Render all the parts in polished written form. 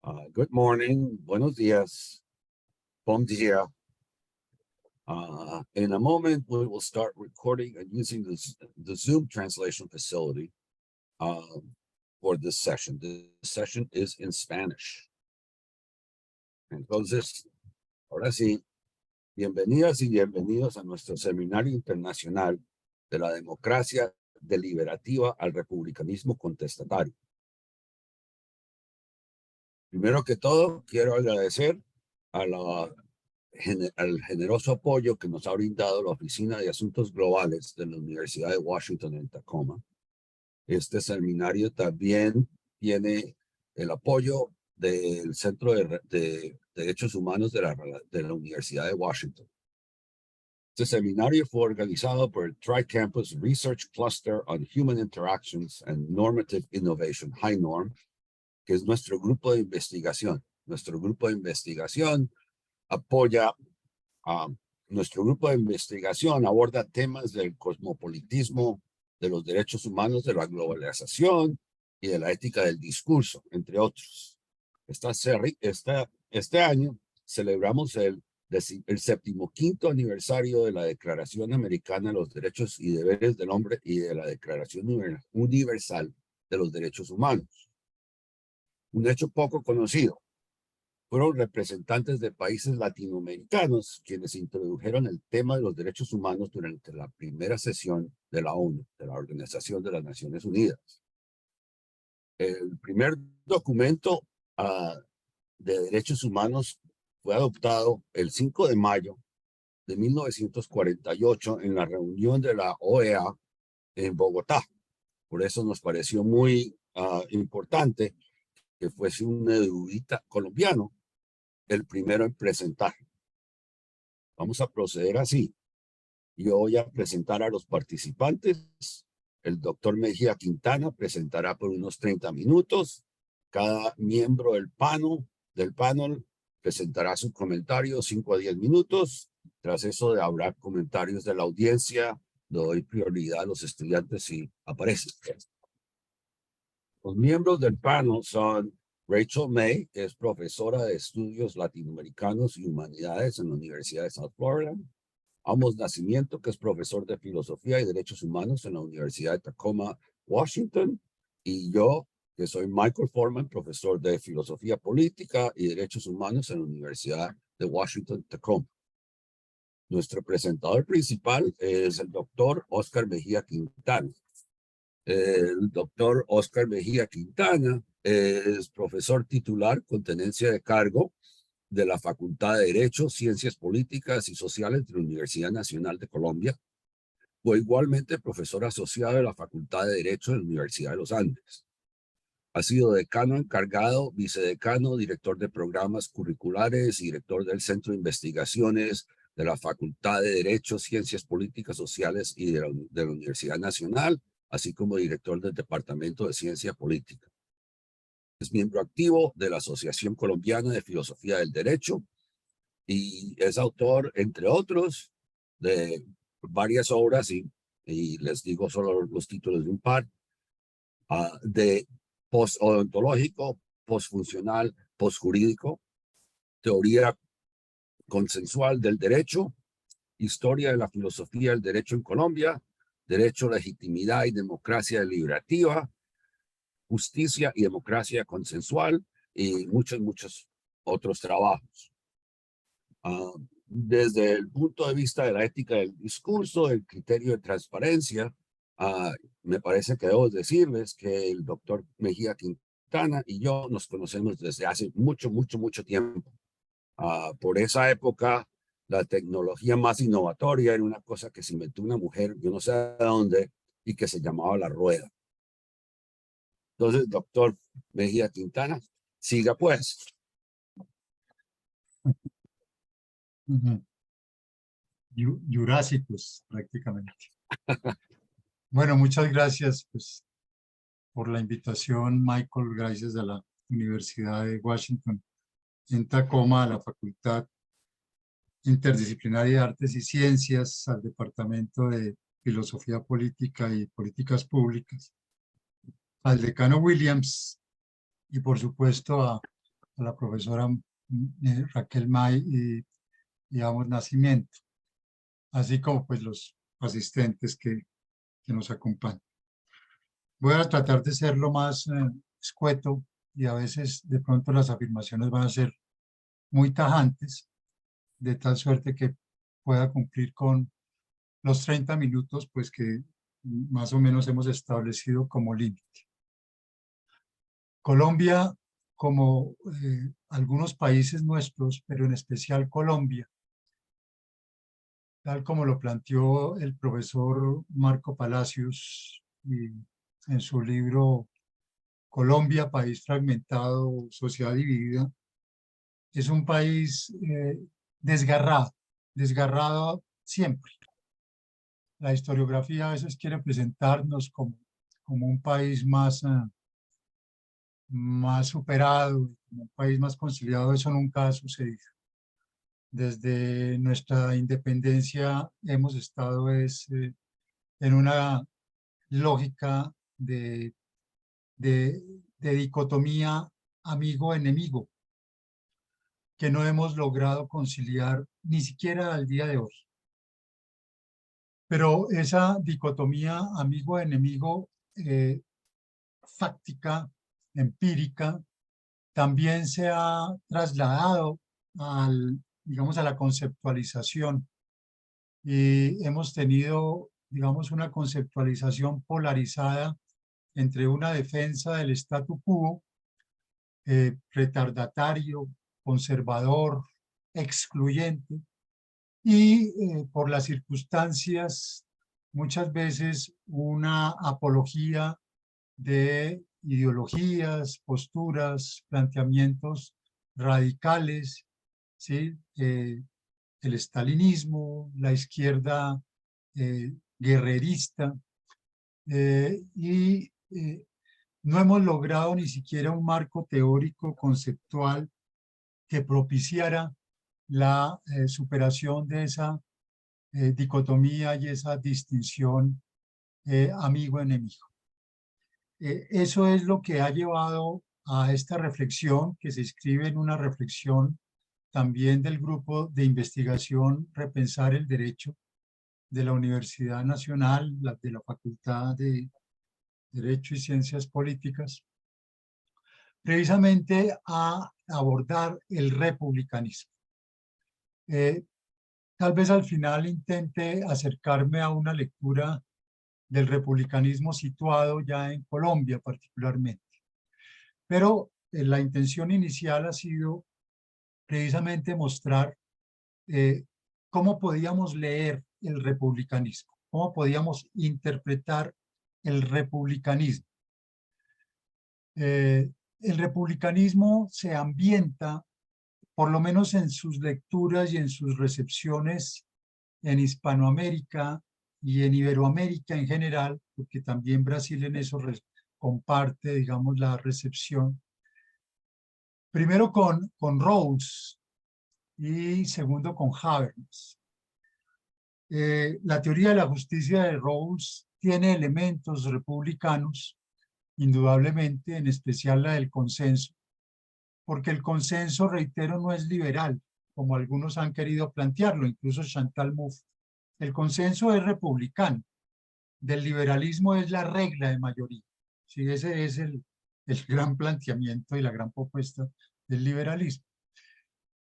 Good morning, buenos días, bom dia. In a moment, we will start recording and using the Zoom translation facility for this session. This session is in Spanish. Entonces, ahora sí, bienvenidas y bienvenidos a nuestro seminario internacional de la democracia deliberativa al republicanismo contestatario. Primero que todo, quiero agradecer al generoso apoyo que nos ha brindado la Oficina de Asuntos Globales de la Universidad de Washington en Tacoma. Este seminario también tiene el apoyo del Centro de Derechos Humanos de la Universidad de Washington. Este seminario fue organizado por el Tri-Campus Research Cluster on Human Interactions and Normative Innovation, HINORM, que es nuestro grupo de investigación. Nuestro grupo de investigación apoya a nuestro grupo de investigación, aborda temas del cosmopolitismo, de los derechos humanos, de la globalización y de la ética del discurso, entre otros. Este año celebramos el 75º aniversario de la Declaración Americana de los Derechos y Deberes del Hombre y de la Declaración Universal de los Derechos Humanos. Un hecho poco conocido. Fueron representantes de países latinoamericanos quienes introdujeron el tema de los derechos humanos durante la primera sesión de la ONU, de la Organización de las Naciones Unidas. El primer documento de derechos humanos fue adoptado el 5 de mayo de 1948 en la reunión de la OEA en Bogotá. Por eso nos pareció muy importante que fuese un erudita colombiano el primero en presentar. Vamos a proceder así. Yo voy a presentar a los participantes. El doctor Mejía Quintana presentará por unos 30 minutos. Cada miembro del panel presentará su comentario 5 a 10 minutos. Tras eso habrá comentarios de la audiencia. Doy prioridad a los estudiantes si aparecen. Los miembros del panel son Rachel May, que es profesora de estudios latinoamericanos y humanidades en la Universidad de South Florida. Amos Nacimiento, que es profesor de filosofía y derechos humanos en la Universidad de Tacoma, Washington. Y yo, que soy Michael Foreman, profesor de filosofía política y derechos humanos en la Universidad de Washington, Tacoma. Nuestro presentador principal es el doctor Oscar Mejía Quintana. El doctor Oscar Mejía Quintana es profesor titular con tenencia de cargo de la Facultad de Derecho, Ciencias Políticas y Sociales de la Universidad Nacional de Colombia. Fue igualmente profesor asociado de la Facultad de Derecho de la Universidad de los Andes. Ha sido decano encargado, vicedecano, director de programas curriculares y director del Centro de Investigaciones de la Facultad de Derecho, Ciencias Políticas Sociales y de la Universidad Nacional, así como director del Departamento de Ciencia Política. Es miembro activo de la Asociación Colombiana de Filosofía del Derecho y es autor, entre otros, de varias obras, y les digo solo los títulos de un par, de postodontológico, postfuncional, postjurídico, teoría consensual del derecho, historia de la filosofía del derecho en Colombia, derecho, legitimidad y democracia deliberativa, justicia y democracia consensual y muchos otros trabajos. Desde el punto de vista de la ética del discurso, el criterio de transparencia, me parece que debo decirles que el doctor Mejía Quintana y yo nos conocemos desde hace mucho tiempo. Por esa época, la tecnología más innovatoria era una cosa que se inventó una mujer, yo no sé de dónde, y que se llamaba la rueda. Entonces, doctor Mejía Quintana, siga pues. Jurásicos, prácticamente. Bueno, muchas gracias pues, por la invitación, Michael, gracias a la Universidad de Washington en Tacoma, a la Facultad Interdisciplinaria de Artes y Ciencias, al Departamento de Filosofía Política y Políticas Públicas, al decano Williams y por supuesto a a la profesora Raquel May y Amos Nacimiento, así como pues los asistentes que nos acompañan. Voy a tratar de ser lo más escueto y a veces de pronto las afirmaciones van a ser muy tajantes, de tal suerte que pueda cumplir con los 30 minutos pues que más o menos hemos establecido como límite. Colombia, como algunos países nuestros, pero en especial Colombia, tal como lo planteó el profesor Marco Palacios en su libro Colombia, país fragmentado, sociedad dividida, es un país desgarrado siempre. La historiografía a veces quiere presentarnos como un país más superado, como un país más conciliado. Eso nunca ha sucedido. Desde nuestra independencia hemos estado en una lógica de dicotomía amigo-enemigo que no hemos logrado conciliar ni siquiera al día de hoy. Pero esa dicotomía amigo-enemigo fáctica, empírica, también se ha trasladado digamos, a la conceptualización. Y hemos tenido, digamos, una conceptualización polarizada entre una defensa del statu quo, retardatario, conservador, excluyente, y por las circunstancias, muchas veces una apología de ideologías, posturas, planteamientos radicales, ¿sí? El estalinismo, la izquierda guerrerista, y no hemos logrado ni siquiera un marco teórico conceptual que propiciara la superación de esa dicotomía y esa distinción amigo-enemigo. Eso es lo que ha llevado a esta reflexión, que se inscribe en una reflexión también del grupo de investigación Repensar el Derecho de la Universidad Nacional, de la Facultad de Derecho y Ciencias Políticas, precisamente a abordar el republicanismo. Tal vez al final intente acercarme a una lectura del republicanismo situado ya en Colombia particularmente. Pero la intención inicial ha sido precisamente mostrar cómo podíamos leer el republicanismo, cómo podíamos interpretar el republicanismo. El republicanismo se ambienta, por lo menos en sus lecturas y en sus recepciones en Hispanoamérica y en Iberoamérica en general, porque también Brasil en eso comparte, digamos, la recepción. Primero con Rawls y segundo con Habermas. La teoría de la justicia de Rawls tiene elementos republicanos, indudablemente, en especial la del consenso, porque el consenso, reitero, no es liberal, como algunos han querido plantearlo, incluso Chantal Mouffe. El consenso es republicano, del liberalismo es la regla de mayoría. Sí, ese es el gran planteamiento y la gran propuesta del liberalismo.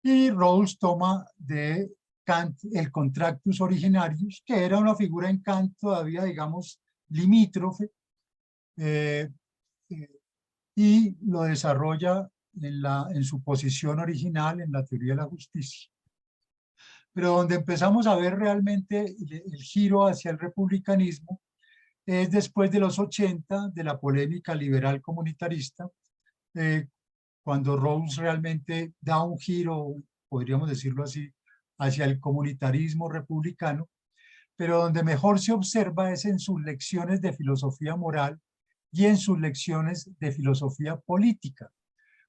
Y Rawls toma de Kant el contractus originarius, que era una figura en Kant todavía, digamos, limítrofe, y lo desarrolla en su posición original en la teoría de la justicia. Pero donde empezamos a ver realmente el giro hacia el republicanismo es después de los 80, de la polémica liberal comunitarista, cuando Rawls realmente da un giro, podríamos decirlo así, hacia el comunitarismo republicano, pero donde mejor se observa es en sus lecciones de filosofía moral y en sus lecciones de filosofía política,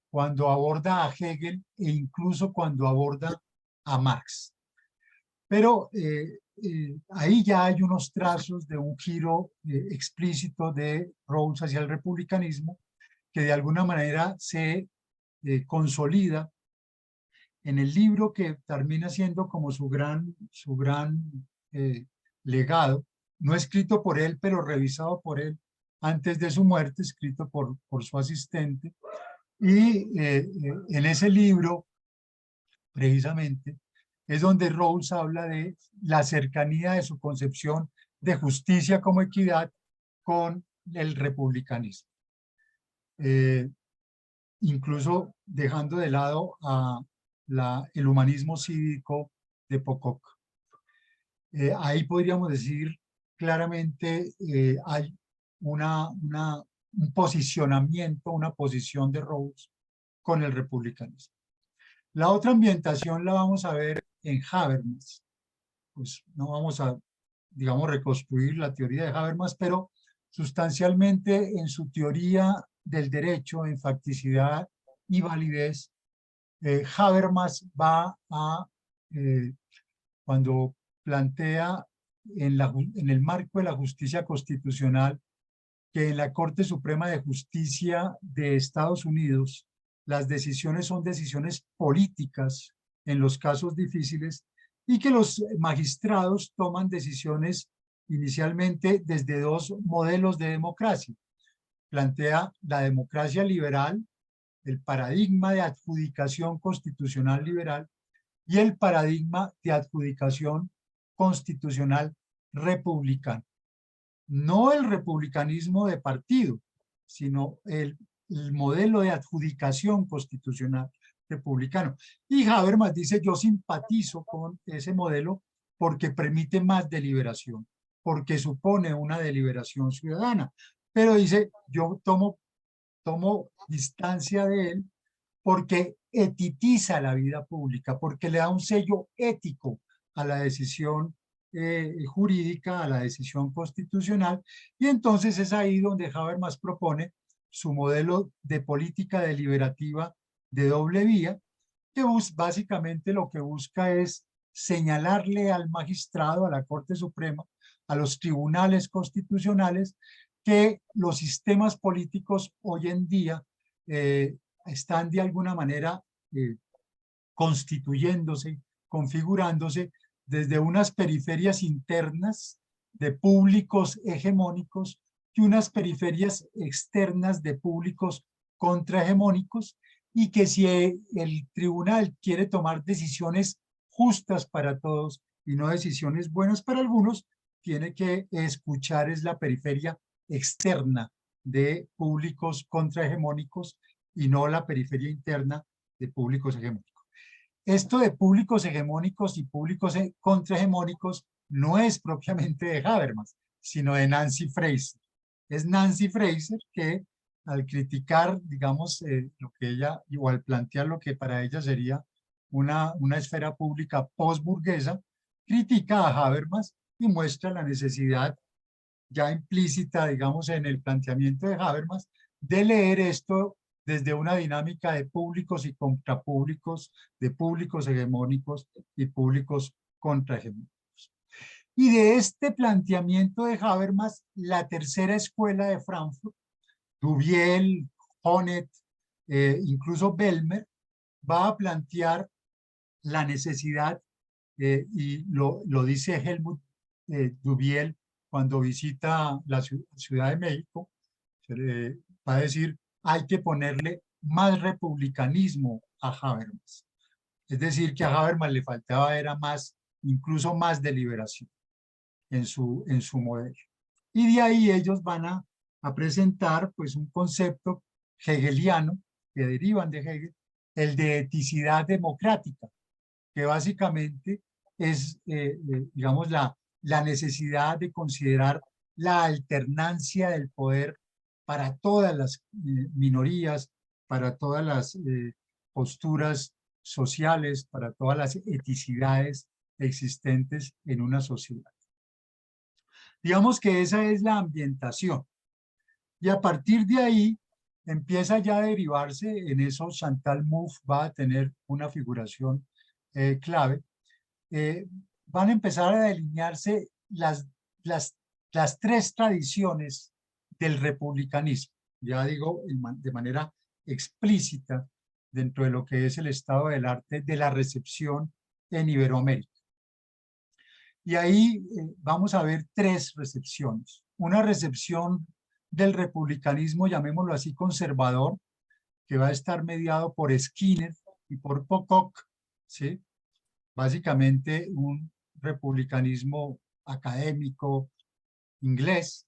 cuando aborda a Hegel e incluso cuando aborda a Marx. Pero ahí ya hay unos trazos de un giro explícito de Rawls hacia el republicanismo, que de alguna manera se consolida en el libro que termina siendo como su gran legado, no escrito por él, pero revisado por él antes de su muerte, escrito por su asistente. Y en ese libro, precisamente, es donde Rawls habla de la cercanía de su concepción de justicia como equidad con el republicanismo. Incluso dejando de lado a el humanismo cívico de Pocock. Ahí podríamos decir claramente hay un posicionamiento, una posición de Rawls con el republicanismo. La otra ambientación la vamos a ver en Habermas. Pues no vamos a, digamos, reconstruir la teoría de Habermas, pero sustancialmente en su teoría del derecho, en facticidad y validez, Habermas va a, cuando plantea en el marco de la justicia constitucional, que en la Corte Suprema de Justicia de Estados Unidos las decisiones son decisiones políticas en los casos difíciles y que los magistrados toman decisiones inicialmente desde dos modelos de democracia. Plantea la democracia liberal, el paradigma de adjudicación constitucional liberal y el paradigma de adjudicación constitucional republicana. No el republicanismo de partido, sino el modelo de adjudicación constitucional republicano. Y Habermas dice, yo simpatizo con ese modelo porque permite más deliberación, porque supone una deliberación ciudadana. Pero dice, yo tomo distancia de él porque etitiza la vida pública, porque le da un sello ético a la decisión jurídica, a la decisión constitucional, y entonces es ahí donde Habermas propone su modelo de política deliberativa de doble vía, que básicamente lo que busca es señalarle al magistrado, a la Corte Suprema, a los tribunales constitucionales, que los sistemas políticos hoy en día están de alguna manera constituyéndose, configurándose desde unas periferias internas de públicos hegemónicos y unas periferias externas de públicos contrahegemónicos, y que si el tribunal quiere tomar decisiones justas para todos y no decisiones buenas para algunos, tiene que escuchar es la periferia externa de públicos contrahegemónicos y no la periferia interna de públicos hegemónicos. Esto de públicos hegemónicos y públicos contrahegemónicos no es propiamente de Habermas, sino de Nancy Fraser. Es Nancy Fraser que al criticar, digamos, lo que ella, o al plantear lo que para ella sería una esfera pública postburguesa, critica a Habermas y muestra la necesidad ya implícita, digamos, en el planteamiento de Habermas, de leer esto desde una dinámica de públicos y contrapúblicos, de públicos hegemónicos y públicos contrahegemónicos. Y de este planteamiento de Habermas, la tercera escuela de Frankfurt, Dubiel, Honneth, incluso Bellmer, va a plantear la necesidad, y lo dice Helmut Dubiel cuando visita la Ciudad de México, va a decir, hay que ponerle más republicanismo a Habermas. Es decir, que a Habermas le faltaba era más, incluso más deliberación en su modelo. Y de ahí ellos van a presentar pues un concepto hegeliano que derivan de Hegel, el de eticidad democrática, que básicamente es, digamos, la necesidad de considerar la alternancia del poder para todas las minorías, para todas las posturas sociales, para todas las eticidades existentes en una sociedad. Digamos que esa es la ambientación. Y a partir de ahí empieza ya a derivarse, en eso Chantal Mouffe va a tener una figuración clave. Van a empezar a delinearse las tres tradiciones del republicanismo. Ya digo de manera explícita, dentro de lo que es el estado del arte de la recepción en Iberoamérica. Y ahí vamos a ver tres recepciones. Una recepción del republicanismo, llamémoslo así, conservador, que va a estar mediado por Skinner y por Pocock, ¿sí? Básicamente un republicanismo académico inglés.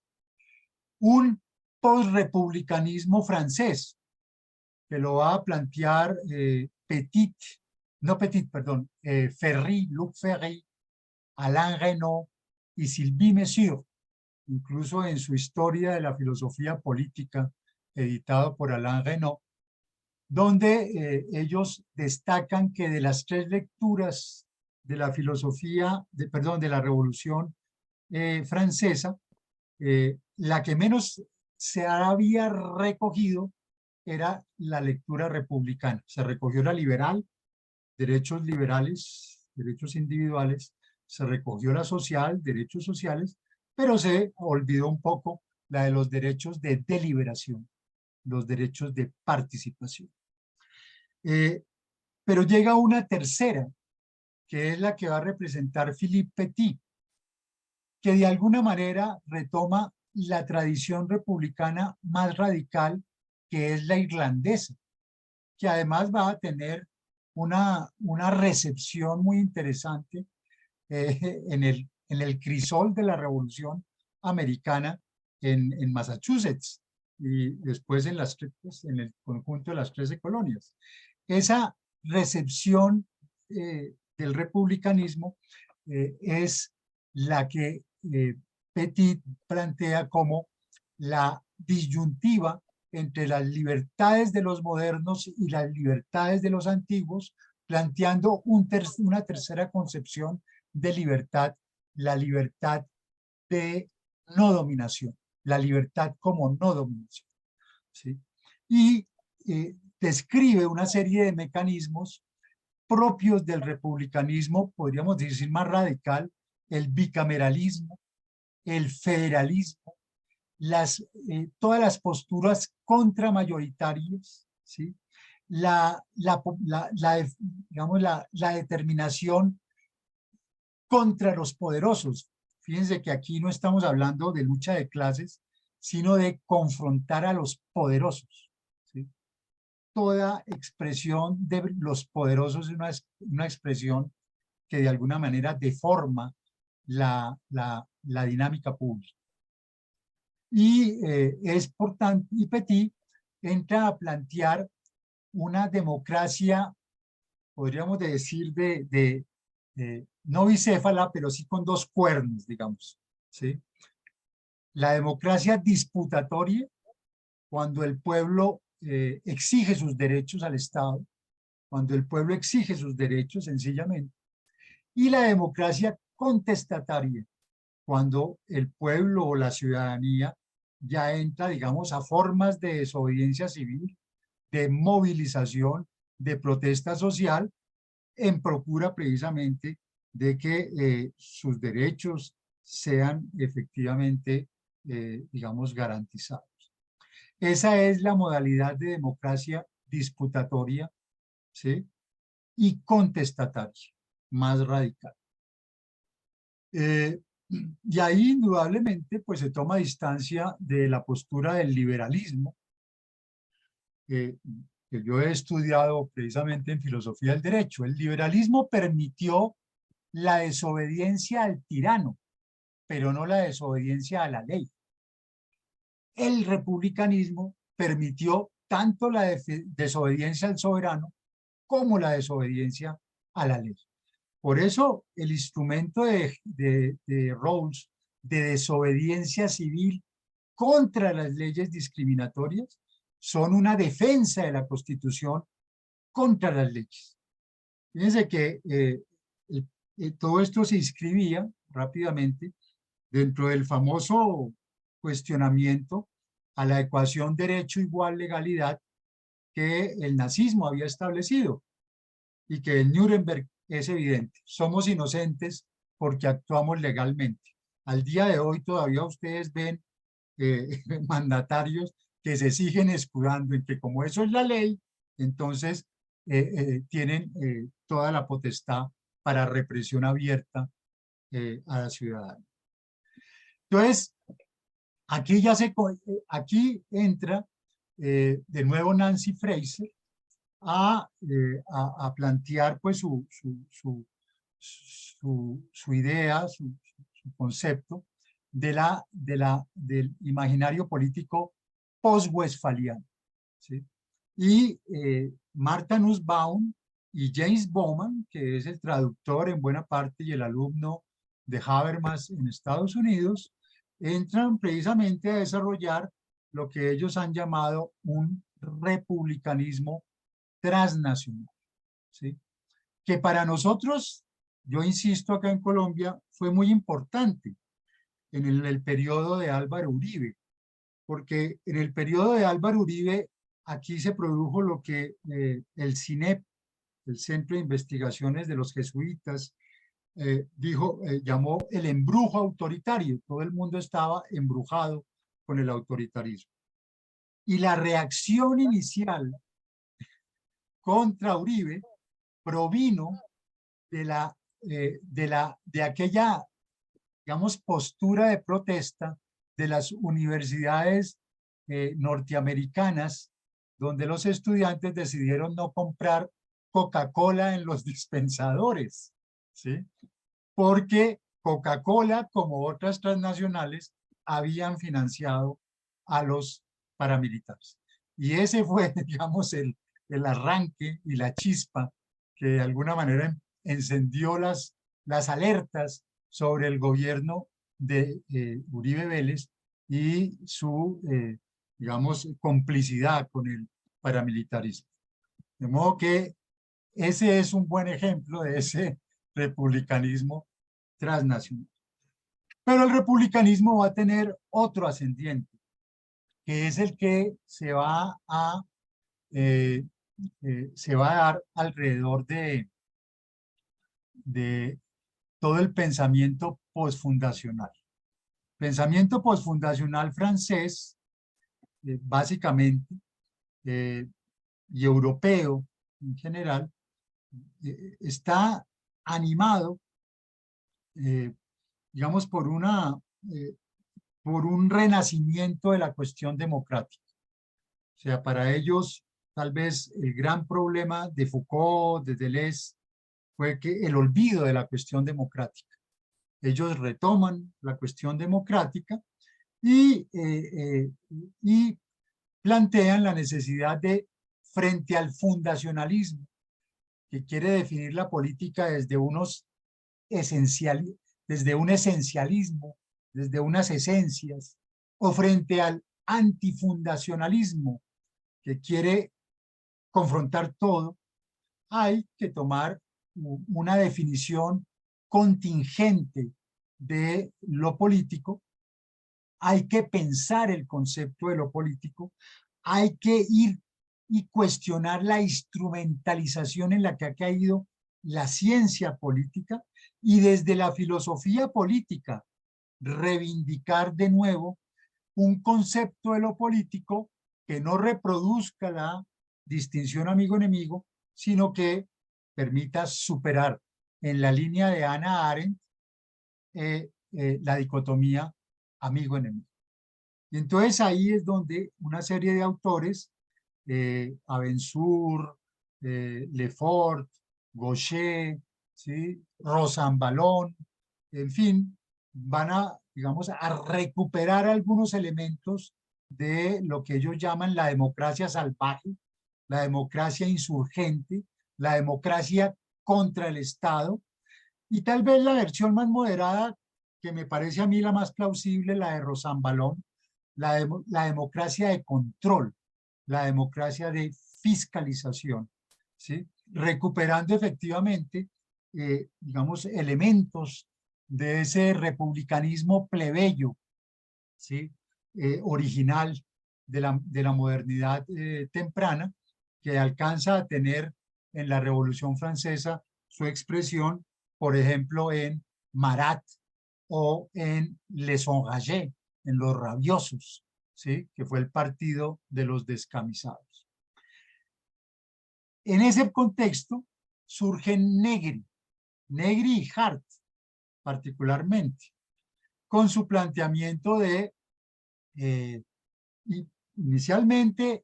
Un postrepublicanismo francés, que lo va a plantear Ferry, Luc Ferry, Alain Renaud y Sylvie Messier, incluso en su Historia de la Filosofía Política, editado por Alain Renaud, donde ellos destacan que de las tres lecturas de la filosofía, de la Revolución Francesa, la que menos se había recogido era la lectura republicana. Se recogió la liberal, derechos liberales, derechos individuales, se recogió la social, derechos sociales, pero se olvidó un poco la de los derechos de deliberación, los derechos de participación. Pero llega una tercera, que es la que va a representar Philippe Petit, que de alguna manera retoma la tradición republicana más radical, que es la irlandesa, que además va a tener una recepción muy interesante en el crisol de la Revolución Americana en Massachusetts y después en el conjunto de las 13 colonias. Esa recepción del republicanismo es la que Petit plantea como la disyuntiva entre las libertades de los modernos y las libertades de los antiguos, planteando una tercera concepción de libertad, la libertad de no dominación, la libertad como no dominación, ¿sí? Y describe una serie de mecanismos propios del republicanismo, podríamos decir más el bicameralismo, el federalismo, todas las posturas contramayoritarias, ¿sí? Digamos, la determinación contra los poderosos. Fíjense que aquí no estamos hablando de lucha de clases, sino de confrontar a los poderosos, ¿sí? Toda expresión de los poderosos es una expresión que de alguna manera deforma la dinámica pública. Y es por tanto, y Petit entra a plantear una democracia, podríamos decir, no bicéfala, pero sí con dos cuernos, digamos, ¿sí? La democracia disputatoria, cuando el pueblo exige sus derechos al Estado, cuando el pueblo exige sus derechos sencillamente, y la democracia contestataria, cuando el pueblo o la ciudadanía ya entra, digamos, a formas de desobediencia civil, de movilización, de protesta social, en procura precisamente de que sus derechos sean efectivamente, digamos, garantizados. Esa es la modalidad de democracia disputatoria, ¿sí? Y contestataria, más radical. Y ahí indudablemente pues se toma distancia de la postura del liberalismo, que yo he estudiado precisamente en filosofía del derecho. El liberalismo permitió la desobediencia al tirano, pero no la desobediencia a la ley. El republicanismo permitió tanto la desobediencia al soberano como la desobediencia a la ley. Por eso el instrumento de Rawls de desobediencia civil contra las leyes discriminatorias son una defensa de la Constitución contra las leyes. Fíjense que todo esto se inscribía rápidamente dentro del famoso cuestionamiento a la ecuación derecho igual legalidad que el nazismo había establecido y que en Nuremberg es evidente. Somos inocentes porque actuamos legalmente. Al día de hoy todavía ustedes ven mandatarios que se siguen escudando en que como eso es la ley, entonces tienen toda la potestad para represión abierta a la ciudadanía. Entonces, aquí aquí entra de nuevo Nancy Fraser a plantear pues su idea, su concepto del imaginario político post-westfaliano, ¿sí? Y Martha Nussbaum y James Bowman, que es el traductor en buena parte y el alumno de Habermas en Estados Unidos, entran precisamente a desarrollar lo que ellos han llamado un republicanismo transnacional, ¿sí? Que para nosotros, yo insisto acá en Colombia, fue muy importante en el periodo de Álvaro Uribe, porque en el periodo de Álvaro Uribe aquí se produjo lo que el CINEP, el Centro de Investigaciones de los Jesuitas, llamó el embrujo autoritario. Todo el mundo estaba embrujado con el autoritarismo. Y la reacción inicial contra Uribe provino de aquella, digamos, postura de protesta de las universidades norteamericanas, donde los estudiantes decidieron no comprar Coca-Cola en los dispensadores, ¿sí? Porque Coca-Cola, como otras transnacionales, habían financiado a los paramilitares. Y ese fue, digamos, el arranque y la chispa que de alguna manera encendió las alertas sobre el gobierno de Uribe Vélez y su, digamos, complicidad con el paramilitarismo. De modo que ese es un buen ejemplo de ese republicanismo transnacional. Pero el republicanismo va a tener otro ascendiente, que es el que se va a dar alrededor de todo el pensamiento posfundacional. Pensamiento posfundacional francés, básicamente, y europeo en general, está animado, digamos, por un renacimiento de la cuestión democrática. O sea, para ellos, tal vez el gran problema de Foucault, de Deleuze, fue que el olvido de la cuestión democrática. Ellos retoman la cuestión democrática y plantean la necesidad de, frente al fundacionalismo, que quiere definir la política desde un esencialismo, desde unas esencias, o frente al antifundacionalismo, que quiere confrontar todo, hay que tomar una definición contingente de lo político, hay que pensar el concepto de lo político, hay que ir y cuestionar la instrumentalización en la que ha caído la ciencia política y desde la filosofía política reivindicar de nuevo un concepto de lo político que no reproduzca la distinción amigo-enemigo, sino que permita superar en la línea de Hannah Arendt la dicotomía amigo-enemigo. Y entonces ahí es donde una serie de autores, Abensour, Lefort, Gaucher, ¿sí? Rosanvallon, en fin, van a, digamos, a recuperar algunos elementos de lo que ellos llaman la democracia salvaje, la democracia insurgente, la democracia contra el Estado, y tal vez la versión más moderada, que me parece a mí la más plausible, la de Rosanvallon, la democracia de control, la democracia de fiscalización, ¿sí? Recuperando efectivamente, digamos, elementos de ese republicanismo plebeyo, ¿sí? Original de la modernidad temprana, que alcanza a tener en la Revolución Francesa su expresión, por ejemplo, en Marat o en Les Enragés, en Los Rabiosos, ¿sí? Que fue el partido de los descamisados. En ese contexto surgen Negri y Hart particularmente, con su planteamiento de, inicialmente,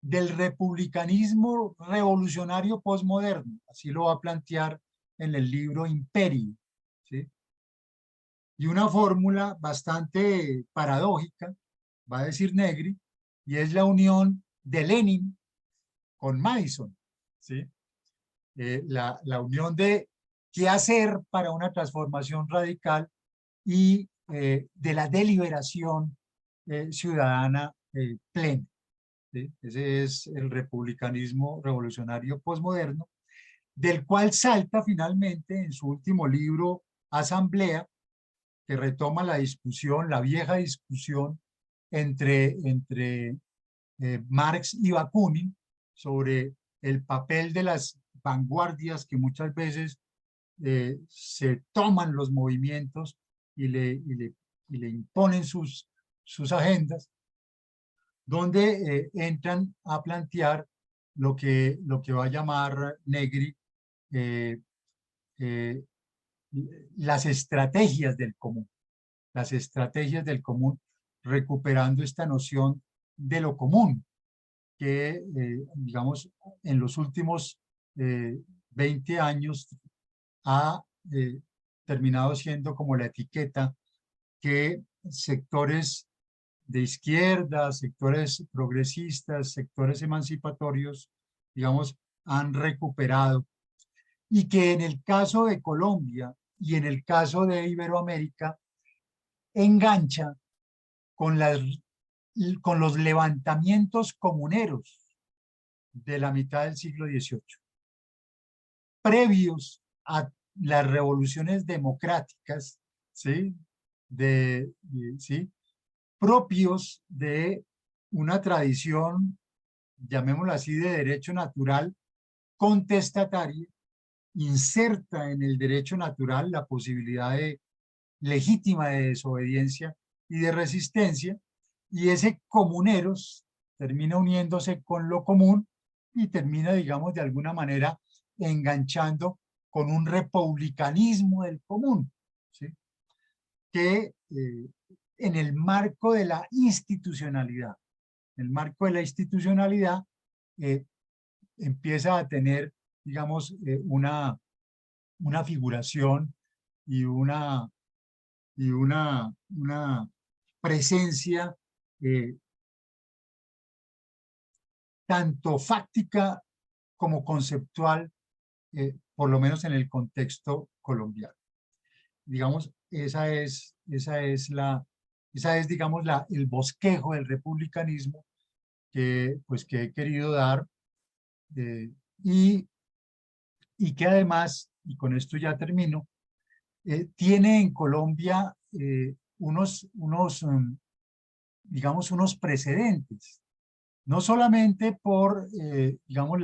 del republicanismo revolucionario posmoderno, así lo va a plantear en el libro Imperio, ¿sí? Y una fórmula bastante paradójica, va a decir Negri, y es la unión de Lenin con Madison, ¿sí? La unión de qué hacer para una transformación radical y de la deliberación ciudadana plena, ¿sí? Ese es el republicanismo revolucionario posmoderno, del cual salta finalmente en su último libro, Asamblea, que retoma la discusión, la vieja discusión entre Marx y Bakunin sobre el papel de las vanguardias que muchas veces se toman los movimientos y le imponen sus agendas, donde entran a plantear lo que va a llamar Negri eh, eh, las estrategias del común. Las estrategias del común, recuperando esta noción de lo común, que, digamos, en los últimos 20 años ha terminado siendo como la etiqueta que sectores de izquierda, sectores progresistas, sectores emancipatorios, digamos, han recuperado, y que en el caso de Colombia y en el caso de Iberoamérica engancha con, con los levantamientos comuneros de la mitad del siglo XVIII, previos a las revoluciones democráticas, ¿sí? ¿Sí? Propios de una tradición, llamémoslo así, de derecho natural contestataria, inserta en el derecho natural la posibilidad legítima de desobediencia y de resistencia, y ese comuneros termina uniéndose con lo común y termina, digamos, de alguna manera enganchando con un republicanismo del común, ¿sí? Que en el marco de la institucionalidad, empieza a tener, digamos, una figuración y una presencia tanto fáctica como conceptual, por lo menos en el contexto colombiano. Digamos, digamos, el bosquejo del republicanismo pues, que he querido dar, y que además, y con esto ya termino, tiene en Colombia digamos, unos precedentes, no solamente por, digamos,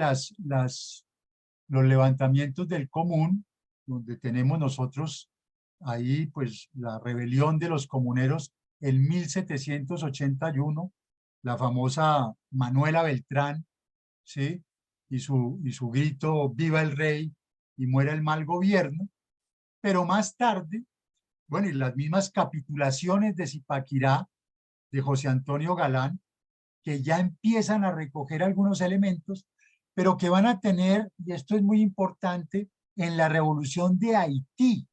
los levantamientos del común, donde tenemos nosotros ahí, pues, la rebelión de los comuneros en 1781, la famosa Manuela Beltrán, ¿sí? Y su grito, ¡viva el rey y muera el mal gobierno! Pero más tarde, bueno, y las mismas capitulaciones de Zipaquirá, de José Antonio Galán, que ya empiezan a recoger algunos elementos, pero que van a tener, y esto es muy importante, en la revolución de Haití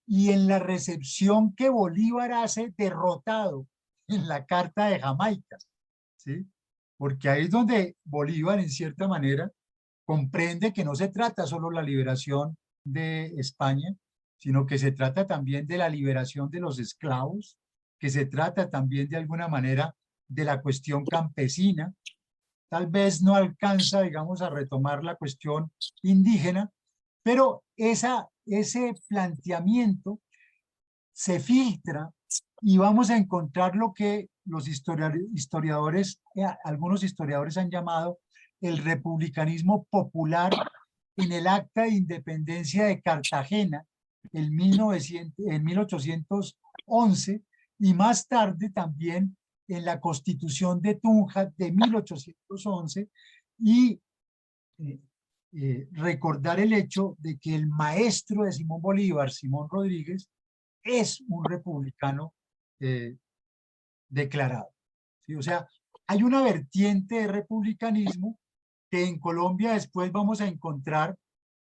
y en la recepción que Bolívar hace derrotado en la Carta de Jamaica, ¿sí? Porque ahí es donde Bolívar, en cierta manera, comprende que no se trata solo la liberación de España, sino que se trata también de la liberación de los esclavos, que se trata también de alguna manera de la cuestión campesina. Tal vez no alcanza, digamos, a retomar la cuestión indígena, pero ese planteamiento se filtra y vamos a encontrar lo que los historiadores, algunos historiadores han llamado el republicanismo popular en el Acta de Independencia de Cartagena en 1811, y más tarde también en la Constitución de Tunja de 1811, y recordar el hecho de que el maestro de Simón Bolívar, Simón Rodríguez, es un republicano declarado, ¿sí? O sea, hay una vertiente de republicanismo que en Colombia después vamos a encontrar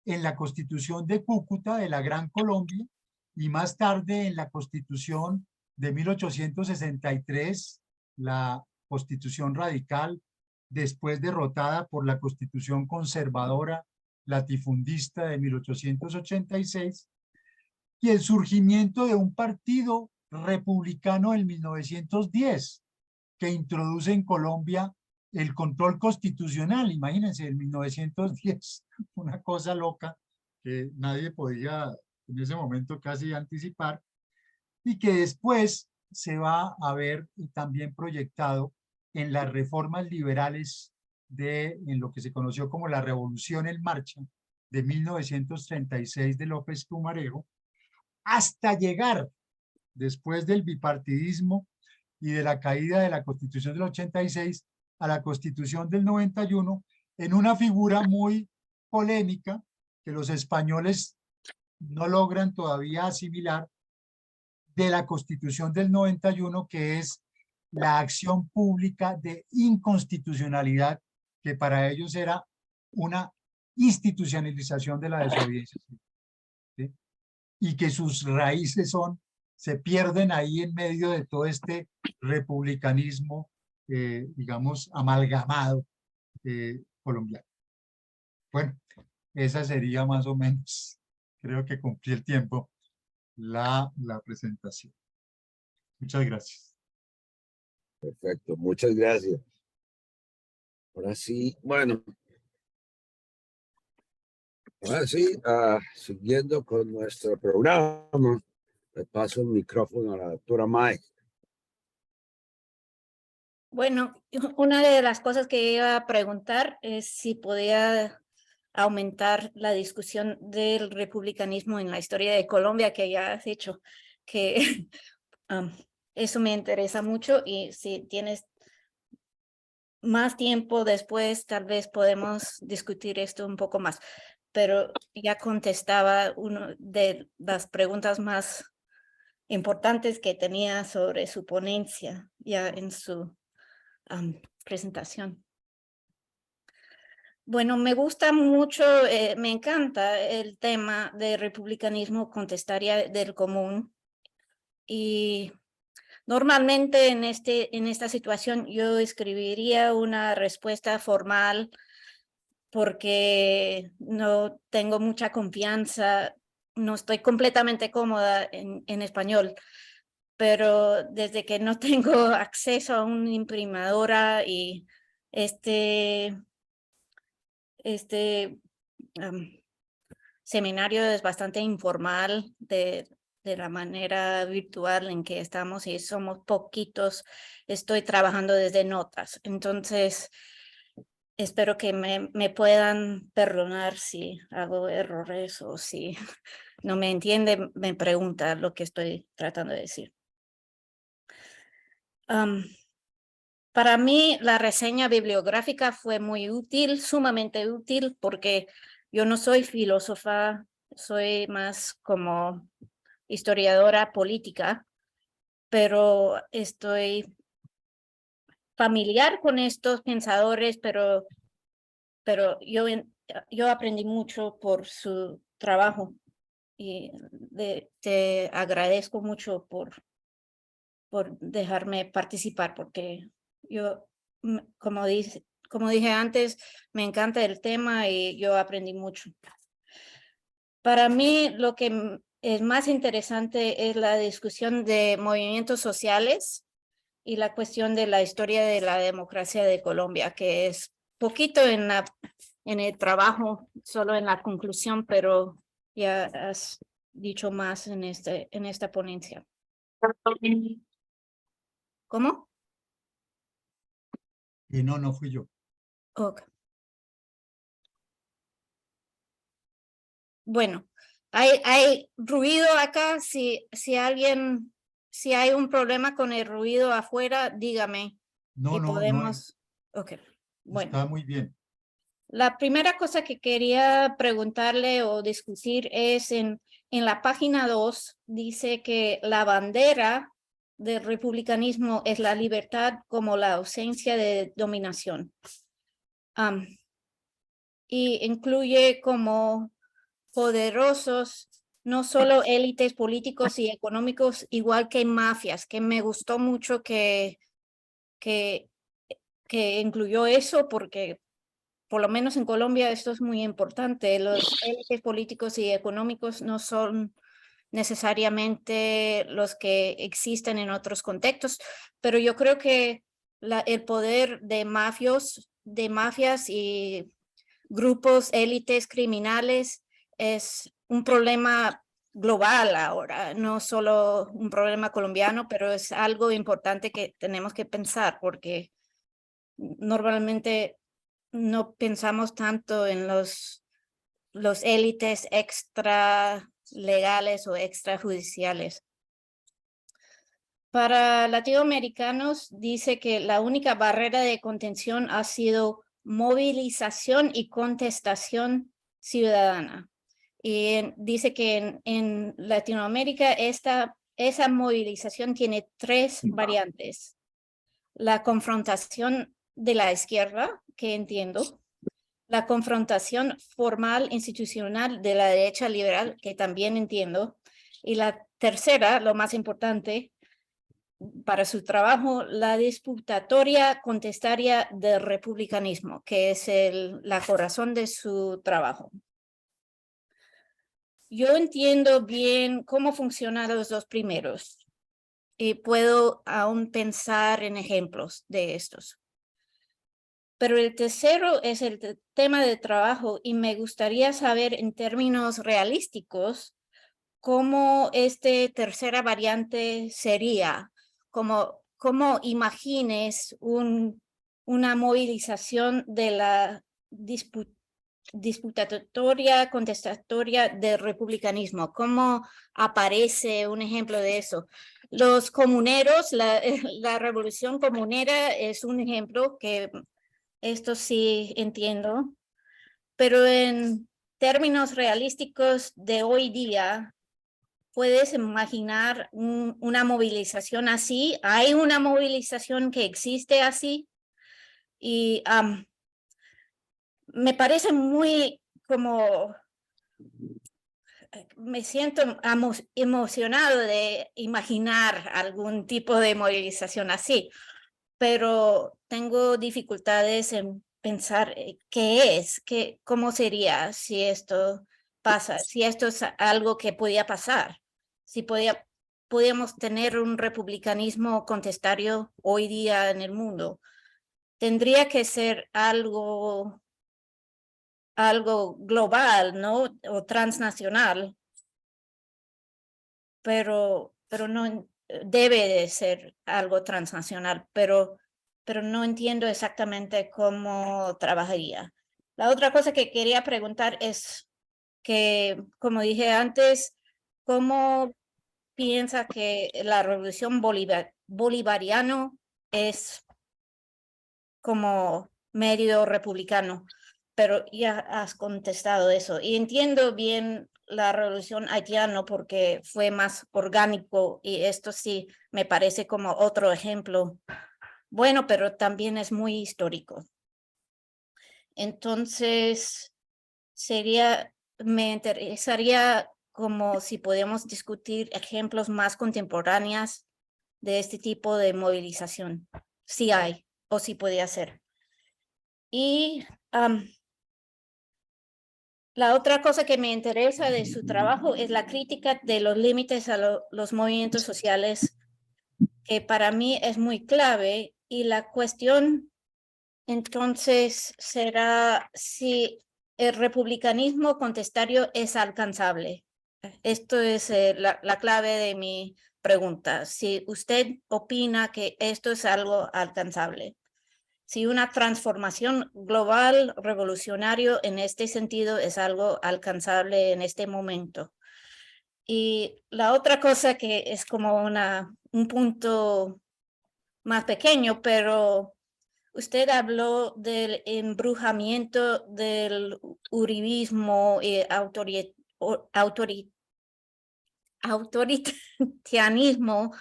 en la Constitución de Cúcuta, de la Gran Colombia, y más tarde en la Constitución de 1863, la Constitución Radical, después derrotada por la Constitución Conservadora latifundista de 1886, y el surgimiento de un partido republicano en 1910, que introduce en Colombia el control constitucional. Imagínense, en 1910, una cosa loca que nadie podía en ese momento casi anticipar, y que después se va a ver también proyectado en las reformas liberales en lo que se conoció como la Revolución en Marcha de 1936 de López Pumarejo, hasta llegar, después del bipartidismo y de la caída de la Constitución del 86 a la Constitución del 91, en una figura muy polémica que los españoles no logran todavía asimilar, de la Constitución del 91, que es la acción pública de inconstitucionalidad, que para ellos era una institucionalización de la desobediencia, ¿sí? Y que sus raíces se pierden ahí en medio de todo este republicanismo, digamos, amalgamado colombiano. Bueno, esa sería más o menos, creo que cumplí el tiempo, la presentación. Muchas gracias. Perfecto, muchas gracias. Ahora sí, bueno, ahora sí, siguiendo con nuestro programa, le paso el micrófono a la doctora Mae. Bueno, una de las cosas que iba a preguntar es si podía aumentar la discusión del republicanismo en la historia de Colombia, que ya has dicho, que eso me interesa mucho, y si tienes más tiempo después, tal vez podemos discutir esto un poco más. Pero ya contestaba una de las preguntas más importantes que tenía sobre su ponencia ya en su presentación. Bueno, me gusta mucho, me encanta el tema de republicanismo contestaria del común, y normalmente en esta situación yo escribiría una respuesta formal porque no tengo mucha confianza, no estoy completamente cómoda en español, pero desde que no tengo acceso a una imprimadora y este seminario es bastante informal de la manera virtual en que estamos y somos poquitos, estoy trabajando desde notas. Entonces, espero que me puedan perdonar si hago errores o si no me entiende, me pregunta lo que estoy tratando de decir. Para mí, la reseña bibliográfica fue muy útil, sumamente útil, porque yo no soy filósofa, soy más como historiadora política, pero estoy familiar con estos pensadores, pero yo aprendí mucho por su trabajo y te agradezco mucho por dejarme participar, porque yo, como dije antes, me encanta el tema y yo aprendí mucho. Para mí, lo que es más interesante es la discusión de movimientos sociales y la cuestión de la historia de la democracia de Colombia, que es poquito en el trabajo, solo en la conclusión, pero ya has dicho más en esta ponencia. ¿Cómo? No fui yo. Okay. Bueno, hay ruido acá. Si hay un problema con el ruido afuera, dígame. No, Y no, podemos. Ok, bueno. está muy bien. La primera cosa que quería preguntarle o discutir es en la página 2, dice que la bandera del republicanismo es la libertad como la ausencia de dominación. Y incluye como poderosos, no solo élites políticos y económicos, igual que mafias, que me gustó mucho que incluyó eso porque por lo menos en Colombia esto es muy importante. Los élites políticos y económicos no son necesariamente los que existen en otros contextos, pero yo creo que el poder de mafias y grupos, élites criminales es un problema global ahora, no solo un problema colombiano, pero es algo importante que tenemos que pensar porque normalmente no pensamos tanto en los élites extra legales o extrajudiciales. Para latinoamericanos dice que la única barrera de contención ha sido movilización y contestación ciudadana. Y dice que en Latinoamérica esa movilización tiene 3 variantes. La confrontación de la izquierda, que entiendo, la confrontación formal institucional de la derecha liberal, que también entiendo, y la tercera, lo más importante para su trabajo, la disputatoria contestaria del republicanismo, que es la corazón de su trabajo. Yo entiendo bien cómo funcionan los 2 primeros y puedo aún pensar en ejemplos de estos. Pero el tercero es el tema de trabajo y me gustaría saber en términos realísticos cómo tercera variante sería, cómo imagines una movilización de la disputatoria contestatoria del republicanismo. ¿Cómo aparece un ejemplo de eso? Los comuneros, la revolución comunera es un ejemplo que esto sí entiendo, pero en términos realísticos de hoy día, ¿puedes imaginar una movilización así? ¿Hay una movilización que existe así? Y me parece muy como, me siento emocionado de imaginar algún tipo de movilización así, pero tengo dificultades en pensar qué es, cómo sería si esto pasa, si esto es algo que podía pasar, si podíamos tener un republicanismo contestario hoy día en el mundo. Tendría que ser algo global, ¿no? O transnacional, pero no debe de ser algo transnacional, pero no entiendo exactamente cómo trabajaría. La otra cosa que quería preguntar es que, como dije antes, ¿cómo piensa que la revolución bolivariano es como medio republicano? Pero ya has contestado eso y entiendo bien la revolución haitiana porque fue más orgánico y esto sí me parece como otro ejemplo bueno, pero también es muy histórico. Entonces, me interesaría como si podemos discutir ejemplos más contemporáneos de este tipo de movilización, si hay o si podía ser. Y la otra cosa que me interesa de su trabajo es la crítica de los límites a los movimientos sociales, que para mí es muy clave. Y la cuestión entonces será si el republicanismo contestario es alcanzable. Esto es la clave de mi pregunta. Si usted opina que esto es algo alcanzable. Si una transformación global revolucionario en este sentido es algo alcanzable en este momento. Y la otra cosa que es como un punto más pequeño, pero usted habló del embrujamiento del uribismo y autoritarianismo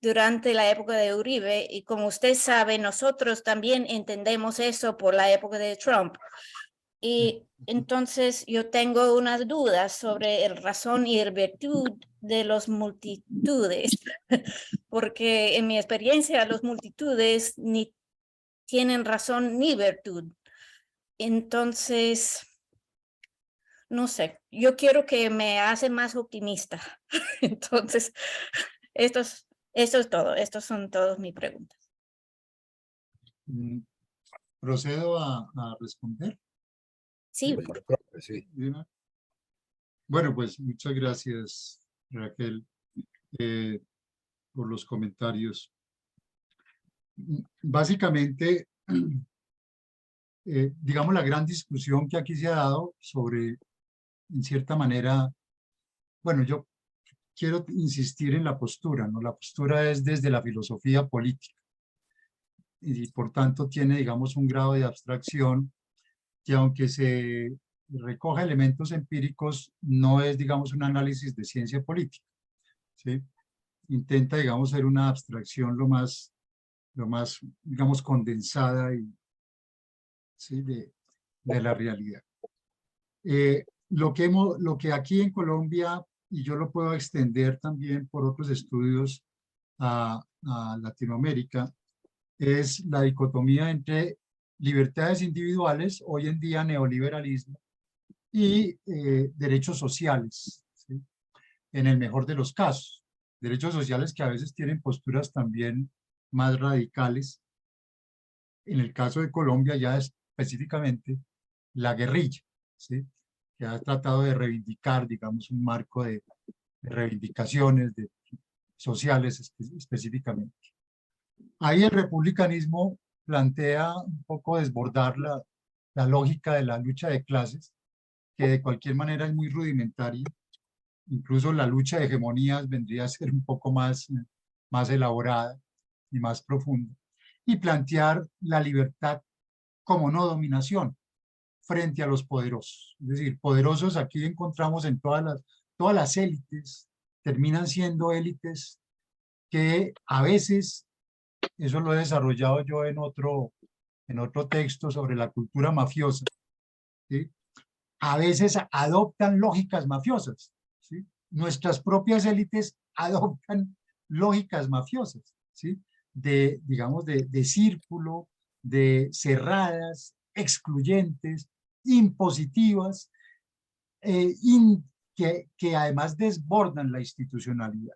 durante la época de Uribe, y como usted sabe, nosotros también entendemos eso por la época de Trump. Y entonces yo tengo unas dudas sobre el razón y el virtud de las multitudes, porque en mi experiencia las multitudes ni tienen razón ni virtud. Entonces, no sé, yo quiero que me hace más optimista. Entonces, esto es todo. Estas son todas mis preguntas. Procedo a responder. Sí, Yo creo que sí. Bueno, pues muchas gracias, Raquel, por los comentarios. Básicamente, digamos, la gran discusión que aquí se ha dado sobre, en cierta manera, bueno, yo quiero insistir en la postura, ¿no? La postura es desde la filosofía política y por tanto tiene, digamos, un grado de abstracción que aunque se recoja elementos empíricos, no es, digamos, un análisis de ciencia política, ¿sí? Intenta, digamos, ser una abstracción lo más, digamos, condensada y, ¿sí? de la realidad. Lo que aquí en Colombia, y yo lo puedo extender también por otros estudios a Latinoamérica, es la dicotomía entre libertades individuales, hoy en día neoliberalismo, y derechos sociales, ¿sí? En el mejor de los casos. Derechos sociales que a veces tienen posturas también más radicales. En el caso de Colombia ya específicamente la guerrilla, ¿sí? Que ha tratado de reivindicar, digamos, un marco de reivindicaciones sociales específicamente. Ahí el republicanismo plantea un poco desbordar la lógica de la lucha de clases, que de cualquier manera es muy rudimentaria. Incluso la lucha de hegemonías vendría a ser un poco más elaborada y más profunda. Y plantear la libertad como no dominación frente a los poderosos. Es decir, poderosos aquí encontramos en todas las élites, terminan siendo élites que a veces, eso lo he desarrollado yo en otro texto sobre la cultura mafiosa, ¿sí? A veces adoptan lógicas mafiosas, ¿sí? Nuestras propias élites adoptan lógicas mafiosas, ¿sí? Digamos, de círculo, de cerradas, excluyentes, impositivas, que además desbordan la institucionalidad.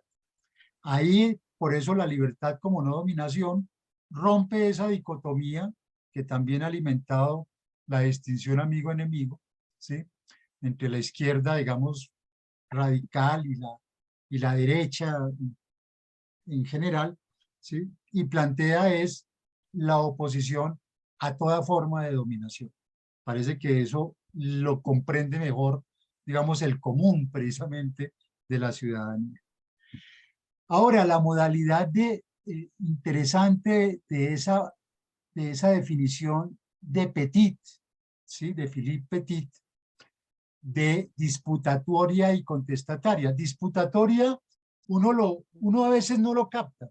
Ahí, por eso la libertad como no dominación rompe esa dicotomía que también ha alimentado la distinción amigo-enemigo, ¿sí? Entre la izquierda, digamos, radical y la derecha en general, ¿sí? Y plantea es la oposición a toda forma de dominación. Parece que eso lo comprende mejor, digamos, el común precisamente de la ciudadanía. Ahora, la modalidad interesante de esa definición de Petit, ¿sí? De Philippe Petit, de disputatoria y contestataria. Disputatoria, uno a veces no lo capta.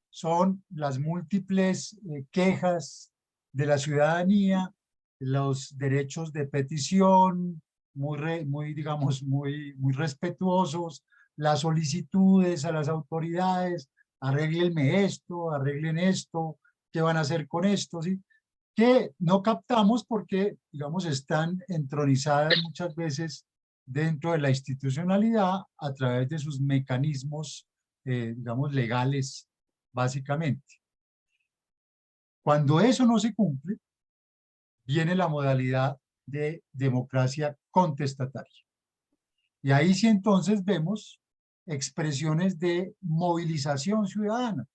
Son las múltiples quejas de la ciudadanía, los derechos de petición, digamos, muy respetuosos, las solicitudes a las autoridades, arréglenme esto, arreglen esto, ¿qué van a hacer con esto? ¿Sí? Que no captamos porque, digamos, están entronizadas muchas veces dentro de la institucionalidad a través de sus mecanismos, digamos, legales, básicamente. Cuando eso no se cumple, viene la modalidad de democracia contestataria. Y ahí sí entonces vemos expresiones de movilización ciudadana.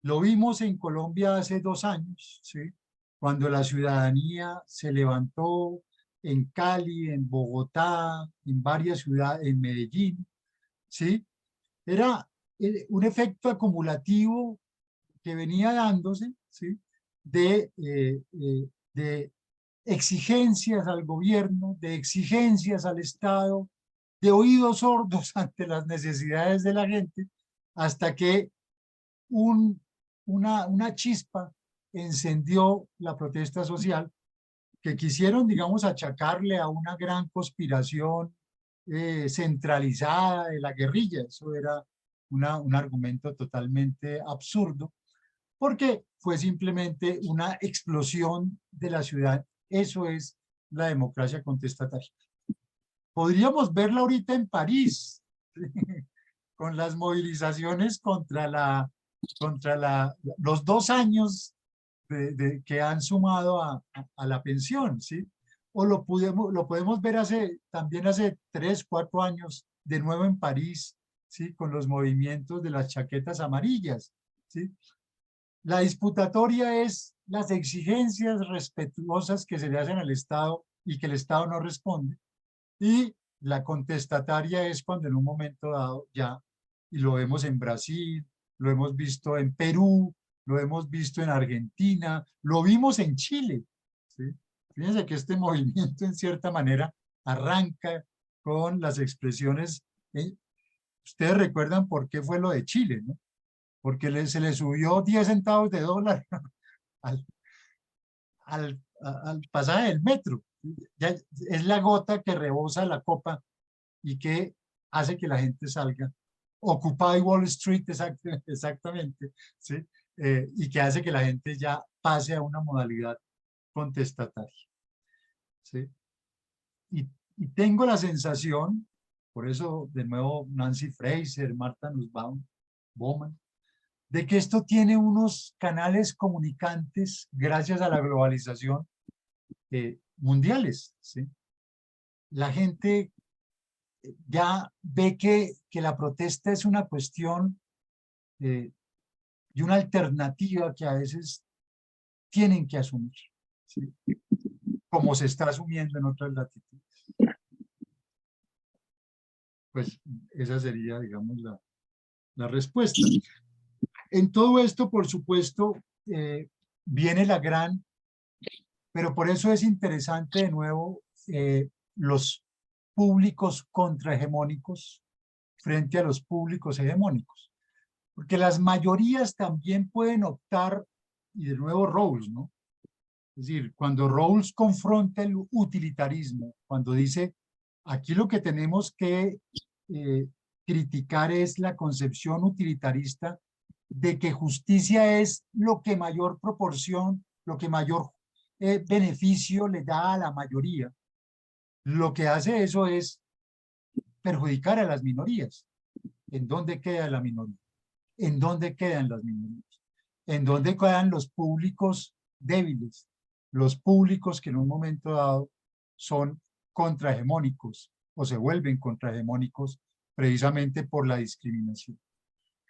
Lo vimos en Colombia hace 2 años, ¿sí? Cuando la ciudadanía se levantó en Cali, en Bogotá, en varias ciudades, en Medellín, ¿sí? Era un efecto acumulativo que venía dándose, ¿sí? de exigencias al gobierno, de exigencias al Estado, de oídos sordos ante las necesidades de la gente, hasta que una chispa encendió la protesta social que quisieron, digamos, achacarle a una gran conspiración centralizada de la guerrilla. Eso era un argumento totalmente absurdo, porque fue simplemente una explosión de la ciudad. Eso es la democracia contestataria. Podríamos verla ahorita en París, con las movilizaciones contra los 2 años que han sumado a la pensión, ¿sí? O lo podemos ver también hace 3, 4 años, de nuevo en París, ¿sí? Con los movimientos de las chaquetas amarillas, ¿sí? La disputatoria es las exigencias respetuosas que se le hacen al Estado y que el Estado no responde. Y la contestataria es cuando en un momento dado ya, y lo vemos en Brasil, lo hemos visto en Perú, lo hemos visto en Argentina, lo vimos en Chile, ¿sí? Fíjense que este movimiento en cierta manera arranca con las expresiones. Ustedes recuerdan por qué fue lo de Chile, ¿no? Porque se le subió 10 centavos de dólar al pasaje del metro. Ya es la gota que rebosa la copa y que hace que la gente salga. Occupy Wall Street, exactamente, ¿sí? Y que hace que la gente ya pase a una modalidad contestataria, ¿sí? Y tengo la sensación, por eso de nuevo Nancy Fraser, Martha Nussbaum, Bowman, de que esto tiene unos canales comunicantes gracias a la globalización mundiales, ¿sí? La gente ya ve que la protesta es una cuestión y una alternativa que a veces tienen que asumir, ¿sí? Como se está asumiendo en otras latitudes. Pues esa sería, digamos, la respuesta. En todo esto, por supuesto, viene la gran, pero por eso es interesante de nuevo los públicos contrahegemónicos frente a los públicos hegemónicos. Porque las mayorías también pueden optar, y de nuevo Rawls, ¿no? Es decir, cuando Rawls confronta el utilitarismo, cuando dice, aquí lo que tenemos que criticar es la concepción utilitarista de que justicia es lo que mayor proporción, lo que mayor beneficio le da a la mayoría. Lo que hace eso es perjudicar a las minorías. ¿En dónde queda la minoría? ¿En dónde quedan las minorías? ¿En dónde quedan los públicos débiles? Los públicos que en un momento dado son contrahegemónicos o se vuelven contrahegemónicos precisamente por la discriminación.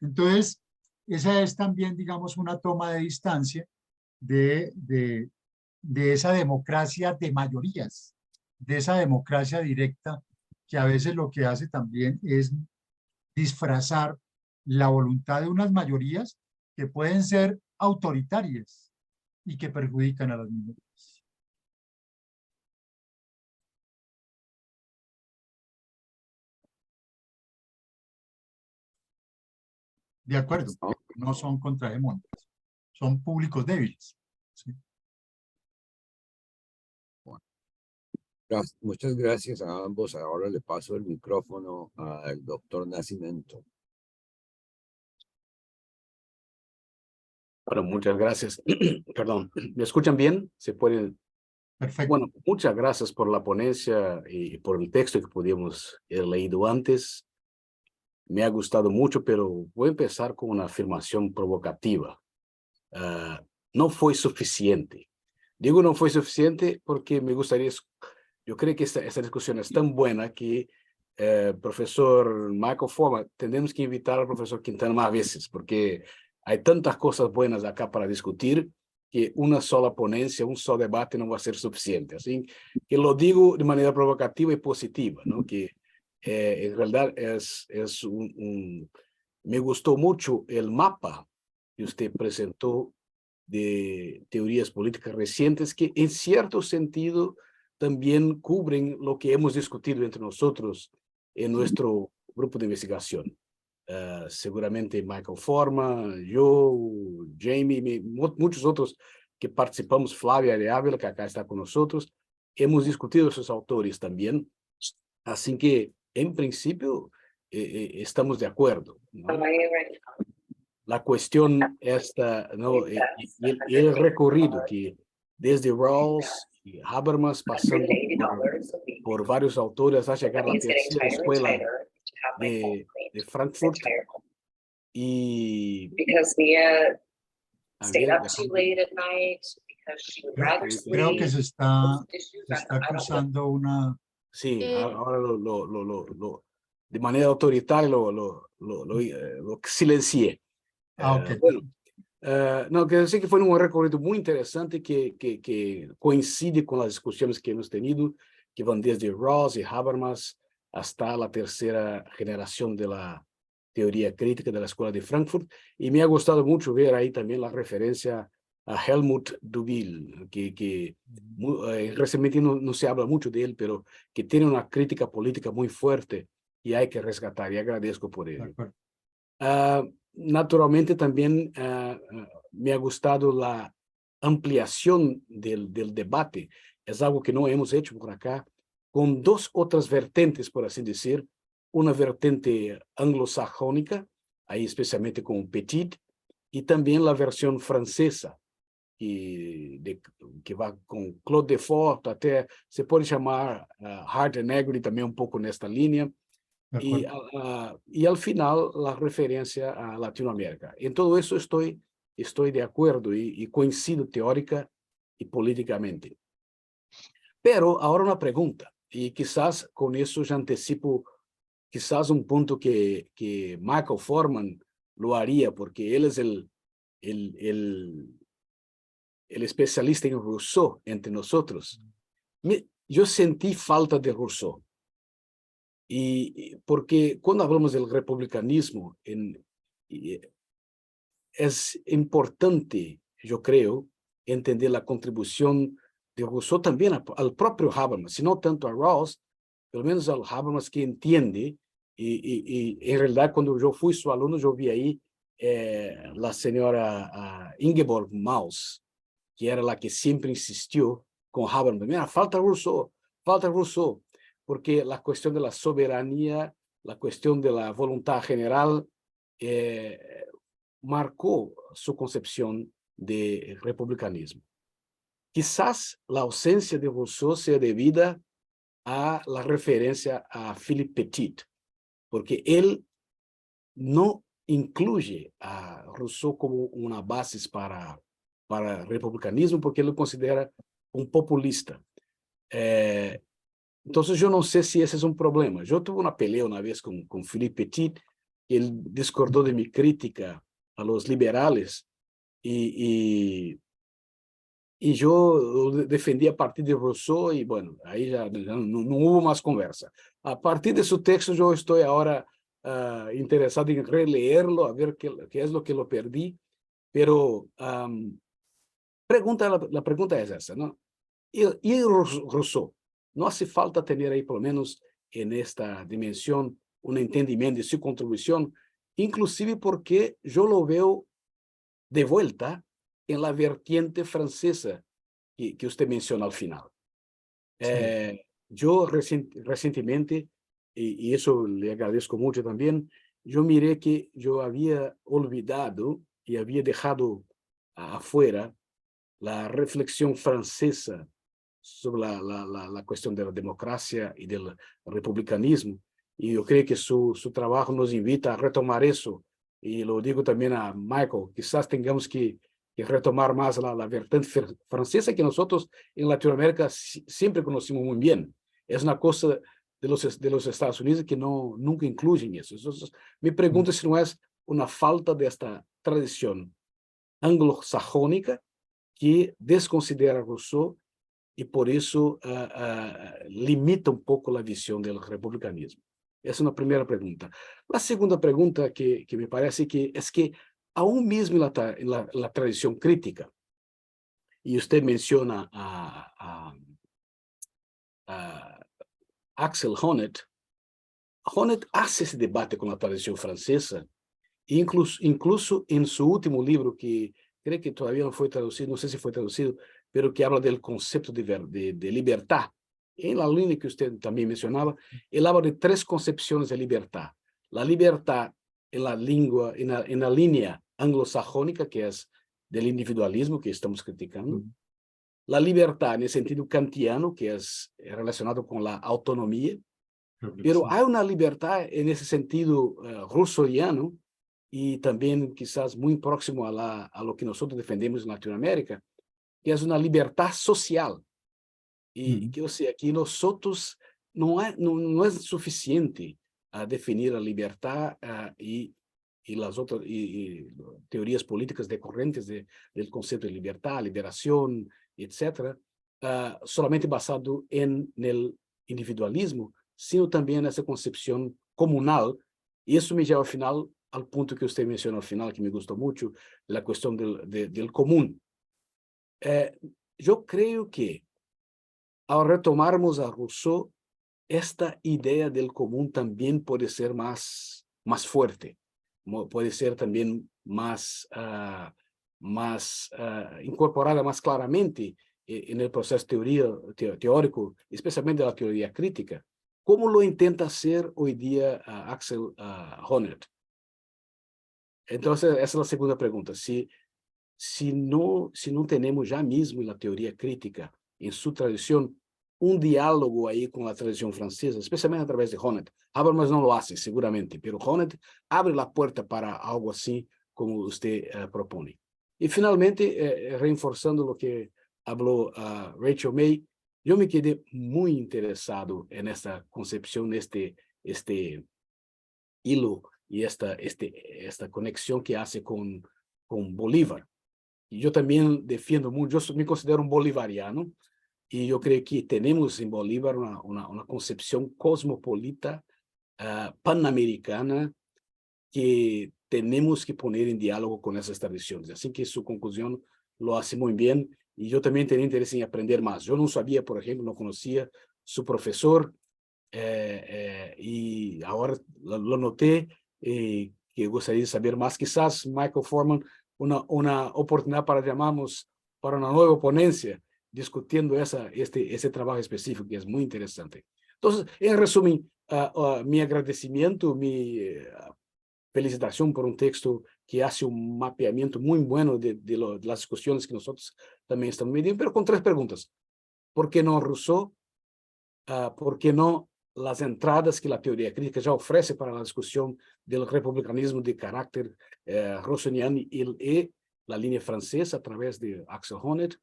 Entonces, esa es también, digamos, una toma de distancia de esa democracia de mayorías, de esa democracia directa que a veces lo que hace también es disfrazar la voluntad de unas mayorías que pueden ser autoritarias y que perjudican a las minorías. De acuerdo, no son contrahegemónicas, son públicos débiles, ¿sí? Bueno, muchas gracias a ambos. Ahora le paso el micrófono al doctor Nascimento. Bueno, muchas gracias. Perdón, ¿me escuchan bien? ¿Se pueden? Perfecto. Bueno, muchas gracias por la ponencia y por el texto que pudimos haber leído antes. Me ha gustado mucho, pero voy a empezar con una afirmación provocativa. No fue suficiente. Digo no fue suficiente porque me gustaría, yo creo que esta discusión es tan buena que profesor Michael Forman, tenemos que invitar al profesor Quintana más veces, porque hay tantas cosas buenas acá para discutir que una sola ponencia, un solo debate no va a ser suficiente. Así que lo digo de manera provocativa y positiva, ¿no? Que en realidad me gustó mucho el mapa que usted presentó de teorías políticas recientes que en cierto sentido también cubren lo que hemos discutido entre nosotros en nuestro grupo de investigación. Seguramente Michael Forman, yo, Jamie, muchos otros que participamos, Flavia de Ávila, que acá está con nosotros, hemos discutido esos autores también, así que en principio estamos de acuerdo, ¿no? La cuestión esta, ¿no? El recorrido que desde Rawls y Habermas, pasando por varios autores, a llegar a la tercera escuela de Frankfurt, y a ver, Creo que se está cruzando una... sí, ahora de manera autoritaria lo silencié. ok. Bueno, no, quiero decir que fue un recorrido muy interesante que coincide con las discusiones que hemos tenido, que van desde Rawls y Habermas hasta la tercera generación de la teoría crítica de la Escuela de Frankfurt, y me ha gustado mucho ver ahí también la referencia a Helmut Dubil, que recientemente no se habla mucho de él, pero que tiene una crítica política muy fuerte y hay que rescatar, y agradezco por De ello. acuerdo. Naturalmente también me ha gustado la ampliación del debate. Es algo que no hemos hecho por acá, con dos otras vertentes, por así decir. Una vertente anglosajónica, ahí especialmente con Petit, y también la versión francesa, que va con Claude Defort, até se puede llamar Hart and Negri también un poco en esta línea. De Y, acuerdo. y al final la referencia a Latinoamérica. En todo eso estoy de acuerdo y coincido teórica y políticamente. Pero ahora una pregunta, y quizás con eso ya anticipo quizás un punto que Michael Forman lo haría, porque él es el especialista en Rousseau entre nosotros. Yo sentí falta de Rousseau. Y porque cuando hablamos del republicanismo, es importante, yo creo, entender la contribución de Rousseau también al propio Habermas, si no tanto a Rawls, pelo menos al Habermas que entiende, y en realidad cuando yo fui su alumno, yo vi ahí la señora Ingeborg Maus, que era la que siempre insistió con Habermas, mira, falta Rousseau, porque la cuestión de la soberanía, la cuestión de la voluntad general, marcó su concepción de republicanismo. Quizás la ausencia de Rousseau sea debida a la referencia a Philippe Petit, porque él no incluye a Rousseau como una base para republicanismo, porque él lo considera un populista. Entonces yo no sé si ese es un problema. Yo tuve una pelea una vez con Philippe Petit, él discordó de mi crítica a los liberales y yo defendí a partir de Rousseau y bueno, ahí ya no hubo más conversa. A partir de su texto yo estoy ahora interesado en releerlo, a ver qué es lo que lo perdí, pero la pregunta es esa, ¿no? Y Rousseau, no hace falta tener ahí por lo menos en esta dimensión un entendimiento de su contribución, inclusive porque yo lo veo de vuelta en la vertiente francesa que usted menciona al final. Sí. Yo recientemente, y eso le agradezco mucho también, yo miré que yo había olvidado y había dejado afuera la reflexión francesa sobre la cuestión de la democracia y del republicanismo. Y yo creo que su trabajo nos invita a retomar eso. Y lo digo también a Michael, quizás tengamos que retomar más la vertiente francesa que nosotros en Latinoamérica siempre conocimos muy bien. Es una cosa de los Estados Unidos que nunca incluyen eso. Entonces, mi pregunta es si no es una falta de esta tradición anglosajónica que desconsidera a Rousseau y por eso limita un poco la visión del republicanismo. Esa es una primera pregunta. La segunda pregunta que me parece que es que aún mismo en la tradición crítica, y usted menciona a Axel Honneth. Honneth hace ese debate con la tradición francesa, incluso en su último libro, que creo que todavía no fue traducido, no sé si fue traducido, pero que habla del concepto de libertad. En la línea que usted también mencionaba, él habla de 3 concepciones de libertad. La libertad en la lengua, en la línea anglosajónica, que es del individualismo que estamos criticando. La libertad en el sentido kantiano, que es relacionado con la autonomía. Pero hay una libertad en ese sentido rousseauiano, y también quizás muy próximo a lo que nosotros defendemos en Latinoamérica, que es una libertad social. Y que, o sea, que nosotros no es suficiente a definir la libertad y las otras teorías políticas decorrentes del concepto de libertad, liberación, etcétera, solamente basado en el individualismo, sino también en esa concepción comunal. Y eso me lleva al final al punto que usted mencionó al final, que me gustó mucho, la cuestión del común. Yo creo que al retomarmos a Rousseau, esta idea del común también puede ser más fuerte, puede ser también más incorporada más claramente en el proceso teórico, especialmente la teoría crítica. ¿Cómo lo intenta hacer hoy día Axel Honneth? Entonces, esa es la segunda pregunta. Si no tenemos ya mismo en la teoría crítica, en su tradición, un diálogo ahí con la tradición francesa, especialmente a través de Honneth. Habermas no lo hace, seguramente, pero Honneth abre la puerta para algo así como usted propone. Y finalmente, reforzando lo que habló Rachel May, yo me quedé muy interesado en esta concepción, este hilo y esta conexión que hace con Bolívar. Y yo también defiendo mucho, yo me considero un bolivariano, y yo creo que tenemos en Bolívar una concepción cosmopolita, panamericana, que tenemos que poner en diálogo con esas tradiciones. Así que su conclusión lo hace muy bien, y yo también tenía interés en aprender más. Yo no sabía, por ejemplo, no conocía su profesor, y ahora lo noté, que gustaría de saber más. Quizás, Michael Forman, una oportunidad para llamarnos para una nueva ponencia, discutiendo ese trabajo específico, que es muy interesante. Entonces, en resumen, mi agradecimiento, mi felicitación por un texto que hace un mapeamiento muy bueno de las discusiones que nosotros también estamos midiendo, pero con 3 preguntas. ¿Por qué no Rousseau? ¿Por qué no las entradas que la teoría crítica ya ofrece para la discusión del republicanismo de carácter rousseauiano y la línea francesa a través de Axel Honneth?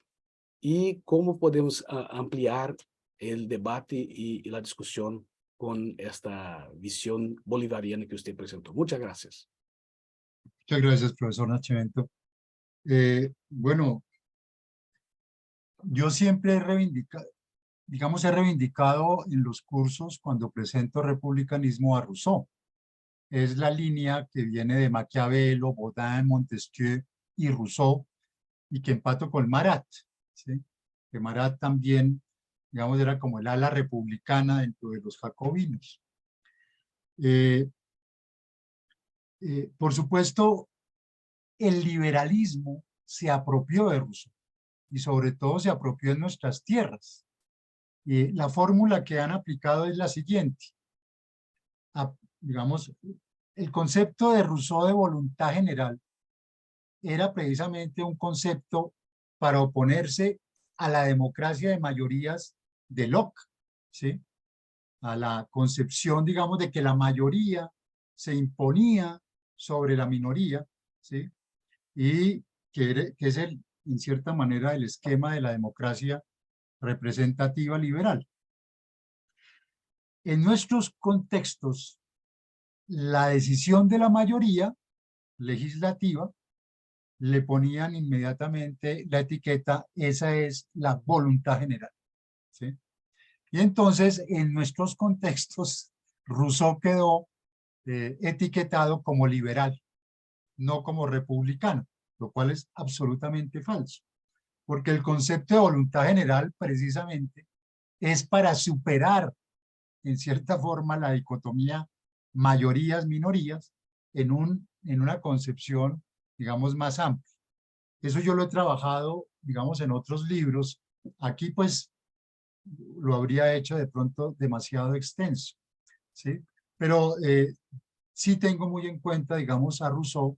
¿Y cómo podemos ampliar el debate y la discusión con esta visión bolivariana que usted presentó? Muchas gracias. Muchas gracias, profesor Nascimento. Bueno, yo siempre he reivindicado en los cursos, cuando presento republicanismo, a Rousseau. Es la línea que viene de Maquiavelo, Baudin, Montesquieu y Rousseau, y que empato con Marat, ¿sí? Que Marat también, digamos, era como el ala republicana dentro de los jacobinos. Por supuesto, el liberalismo se apropió de Rousseau, y sobre todo se apropió en nuestras tierras. La fórmula que han aplicado es la siguiente. Digamos, el concepto de Rousseau de voluntad general era precisamente un concepto para oponerse a la democracia de mayorías de Locke, ¿sí? A la concepción, digamos, de que la mayoría se imponía sobre la minoría, ¿sí? Y que es en cierta manera el esquema de la democracia representativa liberal. En nuestros contextos, la decisión de la mayoría legislativa le ponían inmediatamente la etiqueta, esa es la voluntad general, ¿sí? Y entonces, en nuestros contextos, Rousseau quedó etiquetado como liberal, no como republicano, lo cual es absolutamente falso. porque el concepto de voluntad general precisamente es para superar en cierta forma la dicotomía mayorías-minorías en una concepción, digamos, más amplia. Eso yo lo he trabajado, digamos, en otros libros. Aquí, pues, lo habría hecho de pronto demasiado extenso, ¿sí? Pero sí tengo muy en cuenta, digamos, a Rousseau,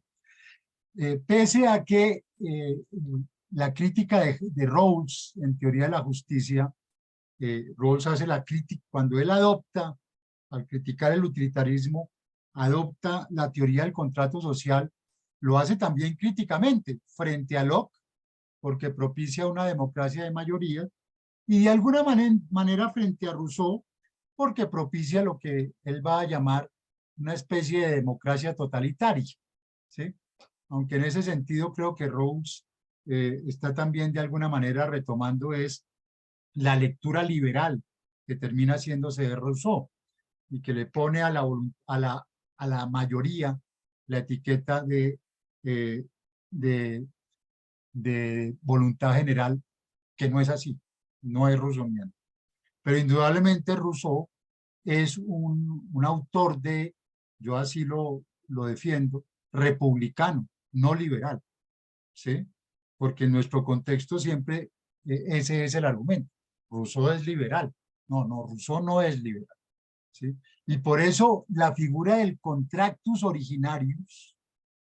pese a que la crítica de Rawls en teoría de la justicia, Rawls hace la crítica, cuando él adopta, al criticar el utilitarismo, adopta la teoría del contrato social, lo hace también críticamente frente a Locke, porque propicia una democracia de mayoría, y de alguna manera frente a Rousseau, porque propicia lo que él va a llamar una especie de democracia totalitaria, ¿sí? Aunque en ese sentido creo que Rawls está también de alguna manera retomando es la lectura liberal que termina haciéndose de Rousseau y que le pone a la mayoría la etiqueta eh, de, de voluntad general, que no es así, no es rousseauiano. Pero indudablemente Rousseau es un autor yo así lo defiendo, republicano, no liberal, ¿sí? Porque en nuestro contexto siempre ese es el argumento. Rousseau es liberal. No, Rousseau no es liberal, ¿sí? Y por eso la figura del contractus originarius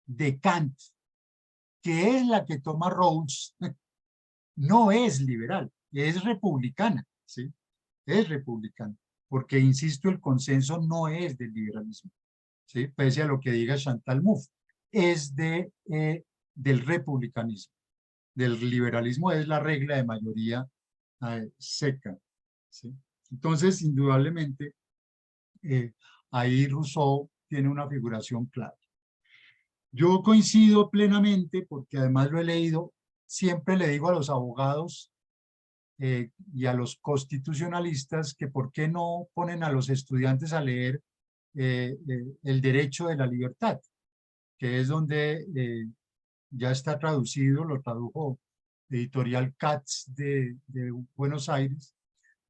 de Kant, que es la que toma Rawls, no es liberal, es republicana, ¿sí? Es republicana, porque, insisto, el consenso no es del liberalismo, ¿sí? Pese a lo que diga Chantal Mouffe, es del republicanismo. Del liberalismo es la regla de mayoría seca, ¿sí? Entonces, indudablemente, ahí Rousseau tiene una figuración clara. Yo coincido plenamente, porque además lo he leído, siempre le digo a los abogados y a los constitucionalistas que por qué no ponen a los estudiantes a leer el derecho de la libertad, que es donde ya está traducido, lo tradujo Editorial Katz de Buenos Aires,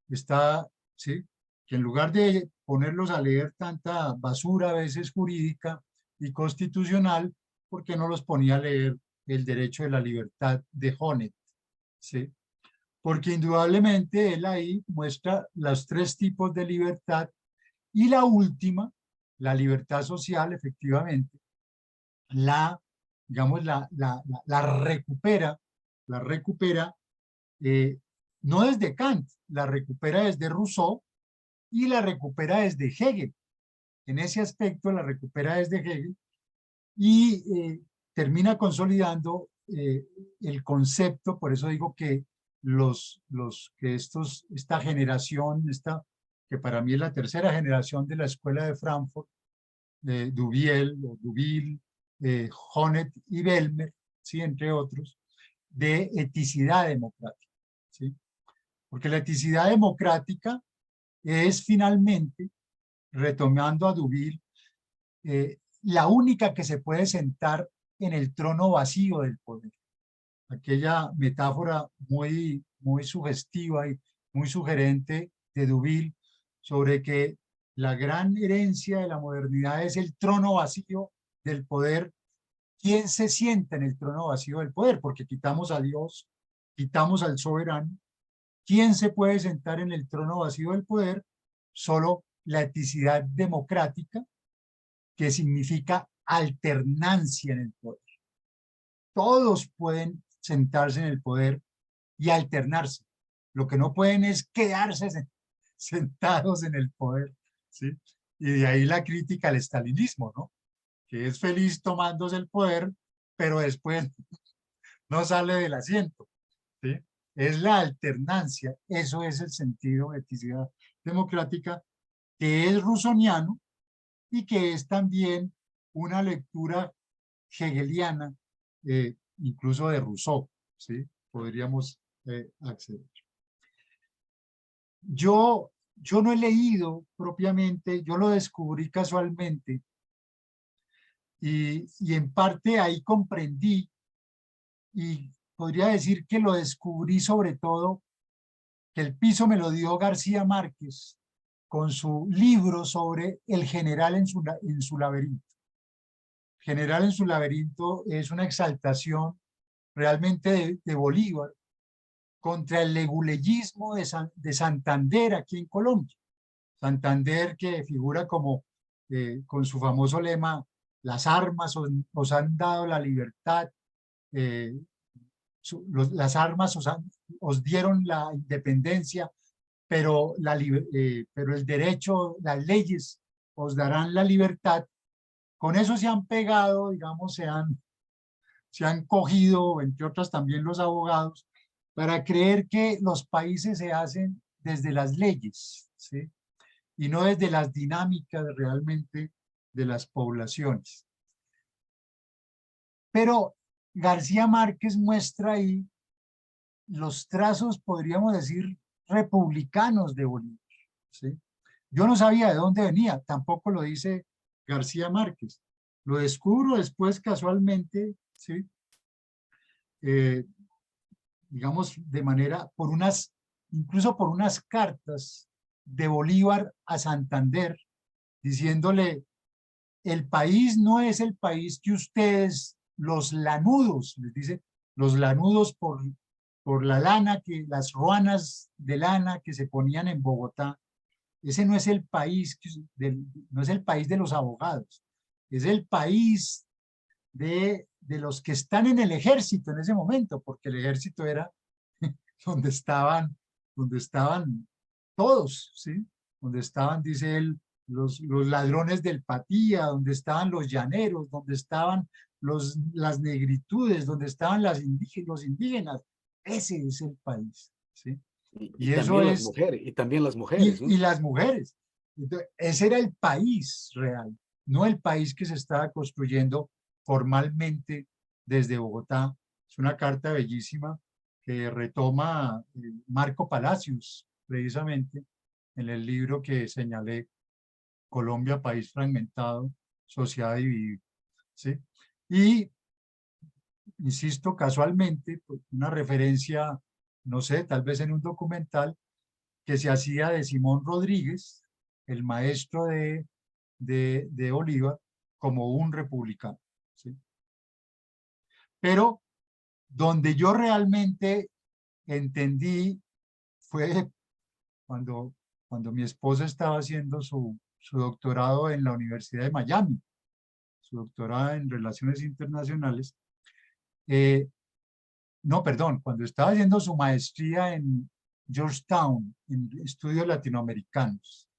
está, ¿sí? Que en lugar de ponerlos a leer tanta basura a veces jurídica y constitucional, ¿por qué no los ponía a leer el derecho de la libertad de Honneth? ¿Sí? Porque indudablemente él ahí muestra los tres tipos de libertad y la última, la libertad social, efectivamente, digamos, la recupera no desde Kant, la recupera desde Rousseau y la recupera desde Hegel. En ese aspecto la recupera desde Hegel y termina consolidando el concepto, por eso digo que esta generación, que para mí es la tercera generación de la escuela de Frankfurt, Duville, Honneth y Bellmer, ¿sí? Entre otros, de eticidad democrática, ¿sí? Porque la eticidad democrática es finalmente, retomando a Duville, la única que se puede sentar en el trono vacío del poder. Aquella metáfora muy sugestiva y muy sugerente de Duville sobre que la gran herencia de la modernidad es el trono vacío del poder. ¿Quién se sienta en el trono vacío del poder? Porque quitamos a Dios, quitamos al soberano. ¿Quién se puede sentar en el trono vacío del poder? Solo la eticidad democrática, que significa alternancia en el poder. Todos pueden sentarse en el poder y alternarse. Lo que no pueden es quedarse sentados en el poder, ¿sí? Y de ahí la crítica al estalinismo, ¿no? Que es feliz tomándose el poder, pero después no sale del asiento, ¿sí? Es la alternancia, eso es el sentido de eticidad democrática, que es rusoniano y que es también una lectura hegeliana, incluso de Rousseau, ¿sí? Podríamos acceder. Yo no he leído propiamente, yo lo descubrí casualmente y en parte ahí comprendí y podría decir que lo descubrí sobre todo, que el piso me lo dio García Márquez con su libro sobre el general en su laberinto. General en su laberinto es una exaltación realmente de Bolívar contra el leguleyismo de Santander aquí en Colombia. Santander, que figura como con su famoso lema, las armas os han dado la libertad, las armas os dieron la independencia, pero el derecho, las leyes os darán la libertad. Con eso se han pegado, digamos, se han cogido, entre otras también los abogados, para creer que los países se hacen desde las leyes, ¿sí? Y no desde las dinámicas realmente de las poblaciones. Pero García Márquez muestra ahí los trazos, podríamos decir, republicanos de Bolívar, ¿sí? Yo no sabía de dónde venía, tampoco lo dice García Márquez. Lo descubro después casualmente, ¿sí? Digamos, de manera, incluso por unas cartas de Bolívar a Santander, diciéndole, el país no es el país que ustedes, los lanudos, les dice, los lanudos por la lana, las ruanas de lana que se ponían en Bogotá, ese no es el país, no es el país de los abogados, es el país de los que están en el ejército en ese momento, porque el ejército era donde estaban todos, ¿sí? Donde estaban, dice él, los ladrones del Patía, donde estaban los llaneros, donde estaban las negritudes, donde estaban los indígenas. Ese es el país, ¿sí? Y eso también las mujeres, y también las mujeres, ¿no? Y las mujeres. Entonces, ese era el país real, no el país que se estaba construyendo formalmente desde Bogotá. Es una carta bellísima que retoma Marco Palacios, precisamente, en el libro que señalé, Colombia, país fragmentado, sociedad dividida, ¿sí? Y, insisto, casualmente, una referencia, no sé, tal vez en un documental que se hacía de Simón Rodríguez, el maestro de Bolívar, como un republicano, ¿sí? Pero donde yo realmente entendí fue cuando mi esposa estaba haciendo su doctorado en la Universidad de Miami, su doctorado en Relaciones Internacionales. No, perdón, cuando estaba haciendo su maestría en Georgetown, en estudios latinoamericanos.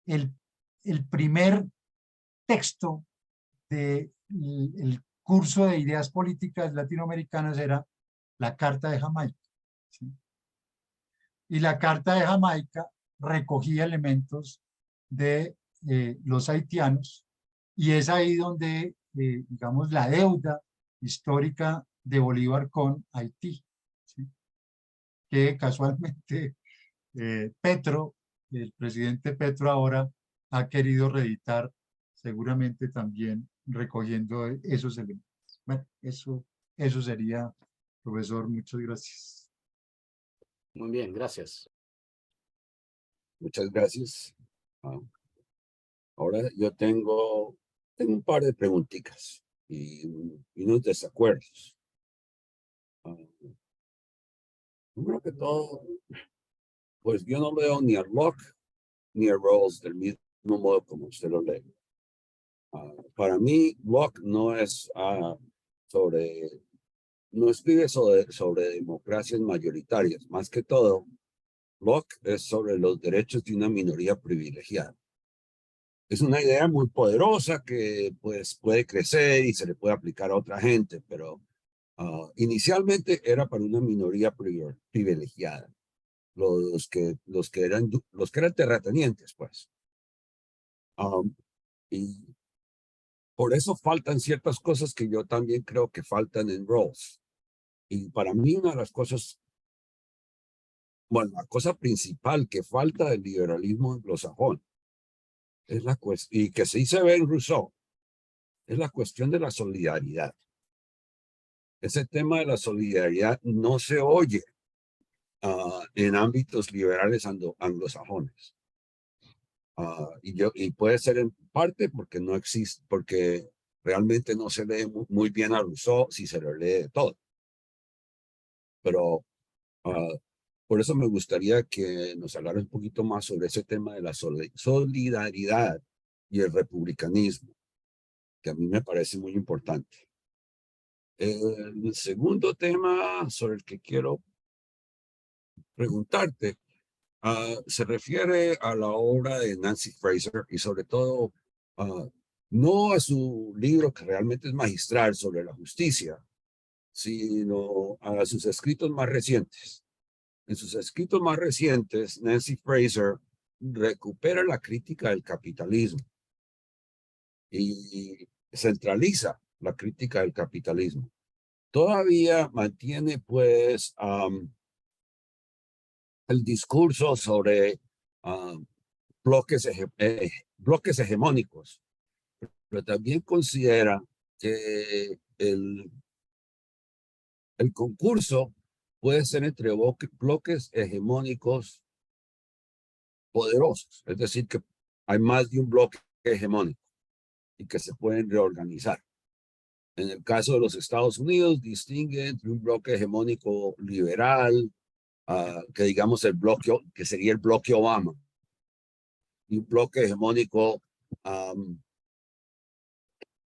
El primer texto del curso de ideas políticas latinoamericanas era la Carta de Jamaica, ¿sí? Y la Carta de Jamaica recogía elementos de los haitianos, y es ahí donde, digamos, la deuda histórica de Bolívar con Haití, ¿sí? Que casualmente Petro, el presidente Petro ahora, ha querido reeditar, seguramente también recogiendo esos elementos. Bueno, eso sería, profesor. Muchas gracias. Muy bien, gracias. Muchas gracias. Ahora yo tengo un par de preguntitas y unos desacuerdos. Primero que todo, pues yo no veo ni a Locke ni a Rawls del mismo modo como usted lo lee. Para mí, Locke no escribe sobre democracias mayoritarias. Más que todo, Locke es sobre los derechos de una minoría privilegiada. Es una idea muy poderosa que pues puede crecer y se le puede aplicar a otra gente, pero inicialmente era para una minoría privilegiada, los que eran terratenientes, pues. Y por eso faltan ciertas cosas que yo también creo que faltan en Rawls. Y para mí una de las cosas, bueno, la cosa principal que falta del liberalismo anglosajón es y que sí se ve en Rousseau, es la cuestión de la solidaridad. ese tema de la solidaridad no se oye en ámbitos liberales anglosajones. Y puede ser en parte porque no existe, porque realmente no se lee muy bien a Rousseau si se lo lee de todo. Pero por eso me gustaría que nos hablara un poquito más sobre ese tema de la solidaridad y el republicanismo, que a mí me parece muy importante. El segundo tema sobre el que quiero preguntarte se refiere a la obra de Nancy Fraser y sobre todo no a su libro que realmente es magistral sobre la justicia, sino a sus escritos más recientes. En sus escritos más recientes, Nancy Fraser recupera la crítica del capitalismo y centraliza la crítica del capitalismo. Todavía mantiene, pues, el discurso sobre bloques hegemónicos, pero también considera que el concurso puede ser entre bloques hegemónicos poderosos, es decir, que hay más de un bloque hegemónico y que se pueden reorganizar. En el caso de los Estados Unidos, distingue entre un bloque hegemónico liberal, que digamos el bloque, que sería el bloque Obama, y un bloque hegemónico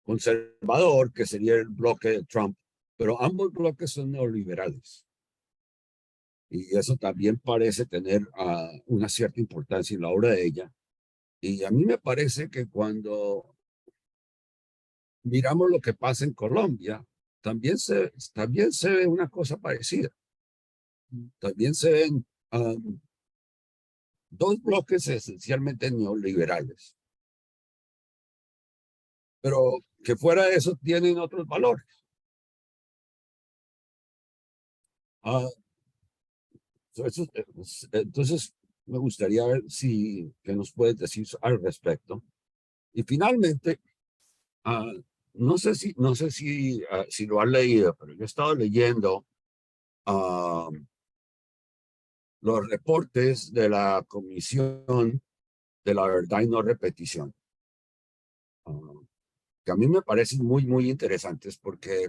conservador, que sería el bloque de Trump, pero ambos bloques son neoliberales. Y eso también parece tener una cierta importancia en la obra de ella. Y a mí me parece que cuando miramos lo que pasa en Colombia, también se ve una cosa parecida. También se ven dos bloques esencialmente neoliberales. Pero que fuera de eso tienen otros valores. Entonces, me gustaría ver qué nos puedes decir al respecto. Y finalmente, no sé si lo has leído, pero yo he estado leyendo los reportes de la Comisión de la Verdad y No Repetición, que a mí me parecen muy interesantes porque,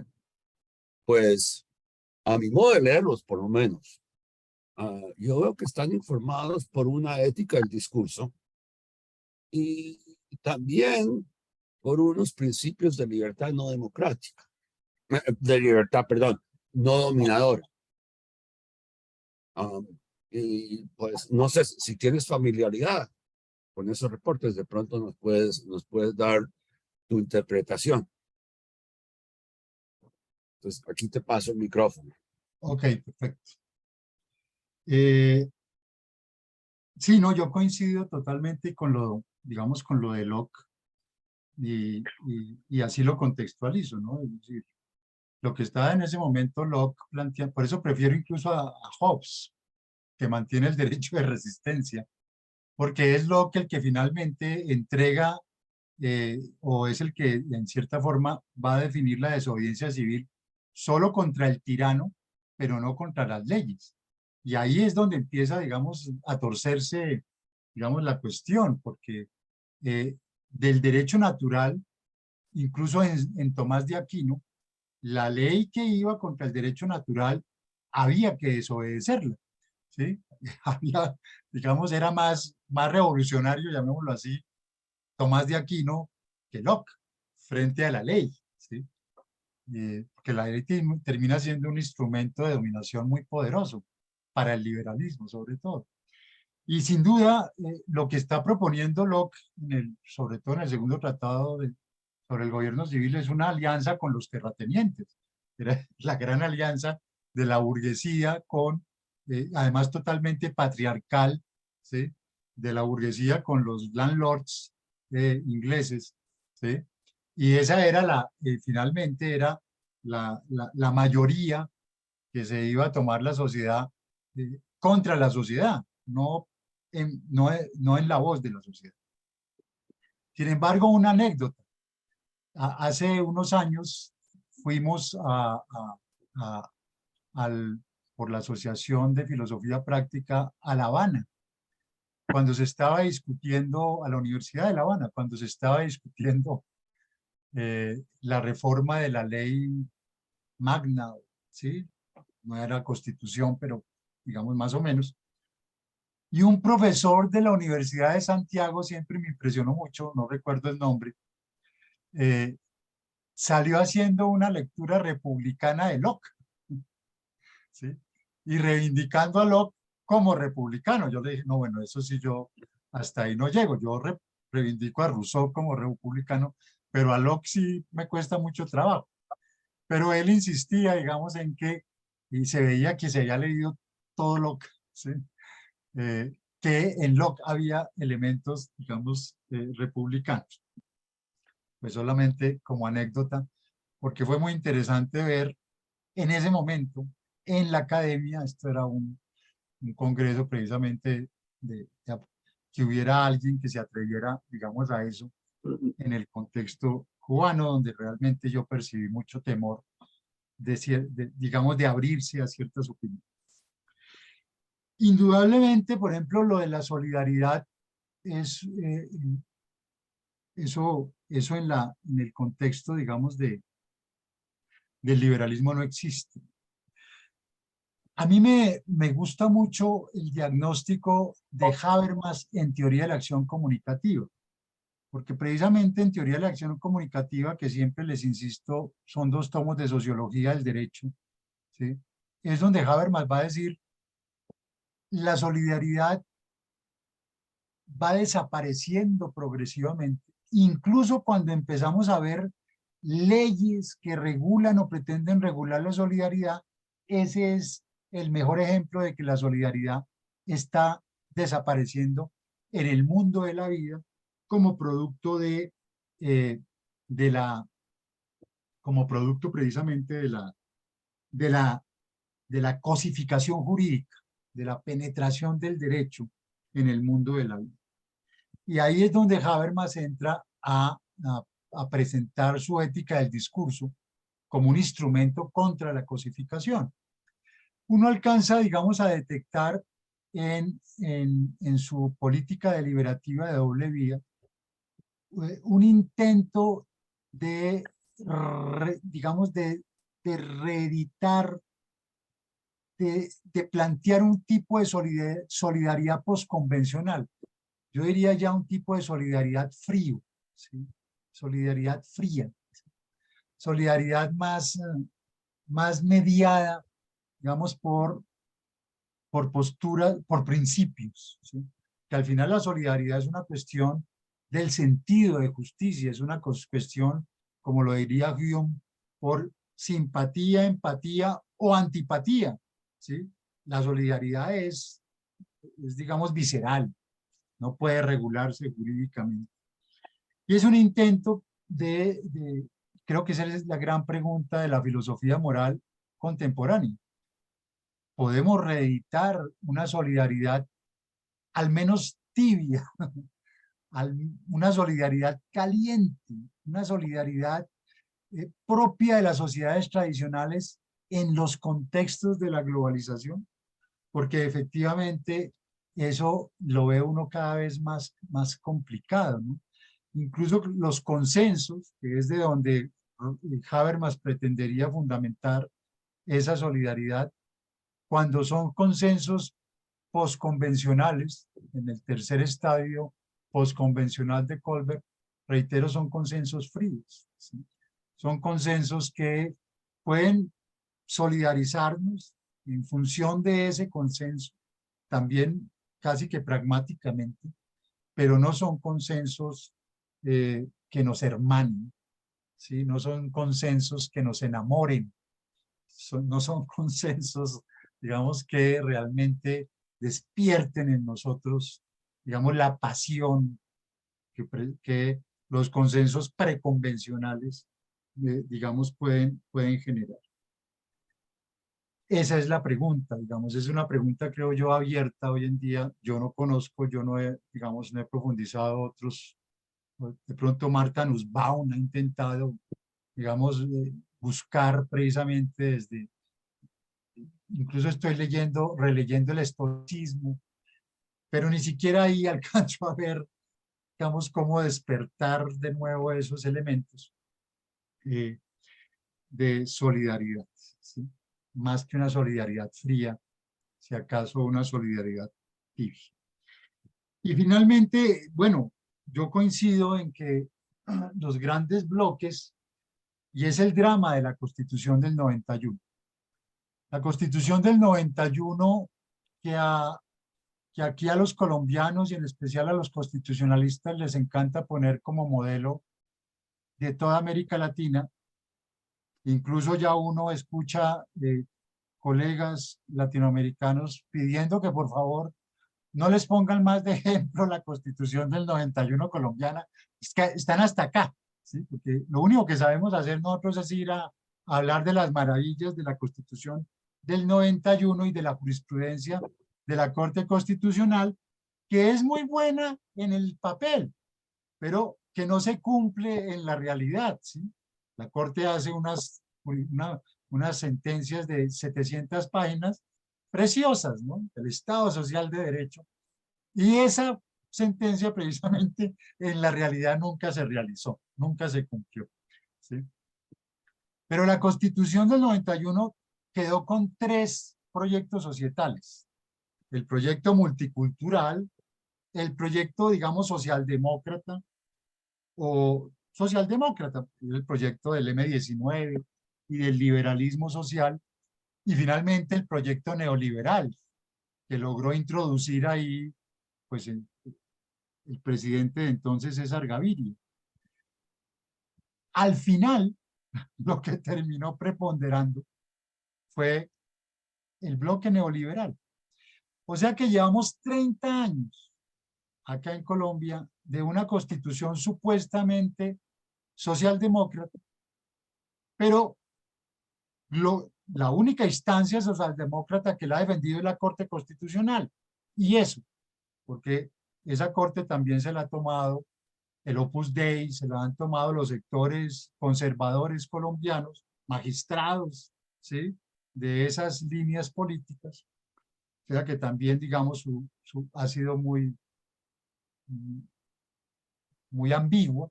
pues, a mi modo de leerlos, por lo menos, yo veo que están informados por una ética del discurso y también por unos principios de libertad no democrática, de libertad, perdón, no dominadora. Y pues no sé si tienes familiaridad con esos reportes, de pronto nos puedes dar tu interpretación. Entonces, aquí te paso el micrófono. Ok, perfecto. Sí, no, yo coincido totalmente con lo, digamos, con lo de Locke y así lo contextualizo, ¿no? Es decir, lo que estaba en ese momento Locke plantea, por eso prefiero incluso a Hobbes, que mantiene el derecho de resistencia, porque es Locke el que finalmente entrega o es el que en cierta forma va a definir la desobediencia civil solo contra el tirano, pero no contra las leyes. Y ahí es donde empieza, digamos, a torcerse, digamos, la cuestión, porque del derecho natural, incluso en Tomás de Aquino, la ley que iba contra el derecho natural había que desobedecerla, ¿sí? Había, digamos, era más revolucionario, llamémoslo así, Tomás de Aquino que Locke, frente a la ley, ¿sí? Que la ley termina siendo un instrumento de dominación muy poderoso para el liberalismo, sobre todo. Y sin duda, lo que está proponiendo Locke, sobre todo en el segundo tratado sobre el gobierno civil, es una alianza con los terratenientes. Era la gran alianza de la burguesía con, además totalmente patriarcal, ¿sí? De la burguesía con los landlords ingleses, ¿sí? Y esa era finalmente era la mayoría que se iba a tomar la sociedad contra la sociedad, no en la voz de la sociedad. Sin embargo, una anécdota. Hace unos años fuimos por la Asociación de Filosofía Práctica a La Habana, cuando se estaba discutiendo, a la Universidad de La Habana, cuando se estaba discutiendo la reforma de la ley Magna, ¿sí? No era constitución, pero digamos más o menos. Y un profesor de la Universidad de Santiago, siempre me impresionó mucho, no recuerdo el nombre, salió haciendo una lectura republicana de Locke, ¿sí? Y reivindicando a Locke como republicano. Yo le dije, no, bueno, eso sí, yo hasta ahí no llego. Yo reivindico a Rousseau como republicano, pero a Locke sí me cuesta mucho trabajo. Pero él insistía, digamos, en que, y se veía que se había leído todo Locke, ¿sí? Que en Locke había elementos, digamos, republicanos. Pues solamente como anécdota, porque fue muy interesante ver en ese momento en la academia, esto era un congreso precisamente que hubiera alguien que se atreviera, digamos, a eso en el contexto cubano, donde realmente yo percibí mucho temor digamos, de abrirse a ciertas opiniones. Indudablemente, por ejemplo, lo de la solidaridad es eso en el contexto, digamos, del liberalismo no existe. A mí me gusta mucho el diagnóstico de Habermas en teoría de la acción comunicativa, porque precisamente en teoría de la acción comunicativa, que siempre les insisto, son 2 tomos de sociología del derecho, ¿sí? Es donde Habermas va a decir, la solidaridad va desapareciendo progresivamente, incluso cuando empezamos a ver leyes que regulan o pretenden regular la solidaridad. Ese es el mejor ejemplo de que la solidaridad está desapareciendo en el mundo de la vida como producto como producto precisamente de la cosificación jurídica, de la penetración del derecho en el mundo de la vida. Y ahí es donde Habermas entra a presentar su ética del discurso como un instrumento contra la cosificación. Uno alcanza, digamos, a detectar en su política deliberativa de doble vía un intento de, digamos, de reeditar, de plantear un tipo de solidaridad postconvencional. Yo diría ya un tipo de solidaridad frío, ¿sí? Solidaridad fría, solidaridad más mediada, digamos, por posturas, por principios, ¿sí? Que al final la solidaridad es una cuestión del sentido de justicia, es una cuestión, como lo diría Hume, por simpatía, empatía o antipatía, ¿sí? La solidaridad es digamos, visceral, no puede regularse jurídicamente. Y es un intento creo que esa es la gran pregunta de la filosofía moral contemporánea. ¿Podemos reeditar una solidaridad al menos tibia, una solidaridad caliente, una solidaridad propia de las sociedades tradicionales en los contextos de la globalización? Porque efectivamente eso lo ve uno cada vez más complicado, ¿no? Incluso los consensos, que es de donde Habermas pretendería fundamentar esa solidaridad, cuando son consensos postconvencionales, en el tercer estadio postconvencional de Kohlberg, reitero, son consensos fríos, ¿sí? Son consensos que pueden solidarizarnos en función de ese consenso, también casi que pragmáticamente, pero no son consensos que nos hermanen, ¿sí? No son consensos que nos enamoren, no son consensos, digamos, que realmente despierten en nosotros, digamos, la pasión que los consensos preconvencionales, digamos, pueden generar. Esa es la pregunta, digamos, es una pregunta, creo yo, abierta hoy en día. Yo no conozco, yo no he, digamos, no he profundizado otros. De pronto Martha Nussbaum ha intentado, digamos, buscar precisamente incluso estoy releyendo el estoicismo, pero ni siquiera ahí alcanzo a ver, digamos, cómo despertar de nuevo esos elementos de solidaridad, ¿sí? Más que una solidaridad fría, si acaso una solidaridad tibia. Y finalmente, bueno, yo coincido en que los grandes bloques, y es el drama de la Constitución del 91. La Constitución del 91, que aquí a los colombianos y en especial a los constitucionalistas les encanta poner como modelo de toda América Latina. Incluso ya uno escucha colegas latinoamericanos pidiendo que por favor no les pongan más de ejemplo la Constitución del 91 colombiana. Es que están hasta acá, ¿sí? Porque lo único que sabemos hacer nosotros es ir a hablar de las maravillas de la Constitución del 91 y de la jurisprudencia de la Corte Constitucional, que es muy buena en el papel, pero que no se cumple en la realidad, ¿sí? La Corte hace unas sentencias de 700 páginas preciosas, ¿no? El Estado Social de Derecho. Y esa sentencia precisamente en la realidad nunca se realizó, nunca se cumplió, ¿sí? Pero la Constitución del 91 quedó con 3 proyectos societales. El proyecto multicultural, el proyecto, digamos, socialdemócrata, el proyecto del M19 y del liberalismo social, y finalmente el proyecto neoliberal, que logró introducir ahí, pues, el presidente de entonces, César Gaviria. Al final, lo que terminó preponderando fue el bloque neoliberal. O sea que llevamos 30 años acá en Colombia de una constitución supuestamente socialdemócrata, pero la única instancia socialdemócrata que la ha defendido es la Corte Constitucional. Y eso, porque esa Corte también se la ha tomado el Opus Dei, se la han tomado los sectores conservadores colombianos, magistrados, ¿sí?, de esas líneas políticas. O sea que también, digamos, ha sido muy ambigua,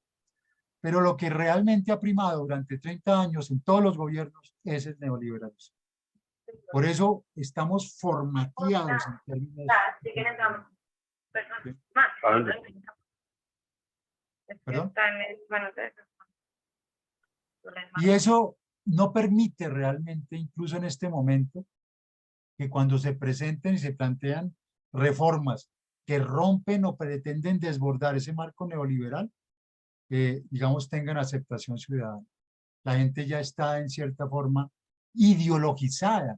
pero lo que realmente ha primado durante 30 años en todos los gobiernos es el neoliberalismo. Por eso estamos formateados en términos... ¿Perdón? Y eso no permite realmente, incluso en este momento, que cuando se presenten y se plantean reformas que rompen o pretenden desbordar ese marco neoliberal, digamos, tengan aceptación ciudadana. La gente ya está en cierta forma ideologizada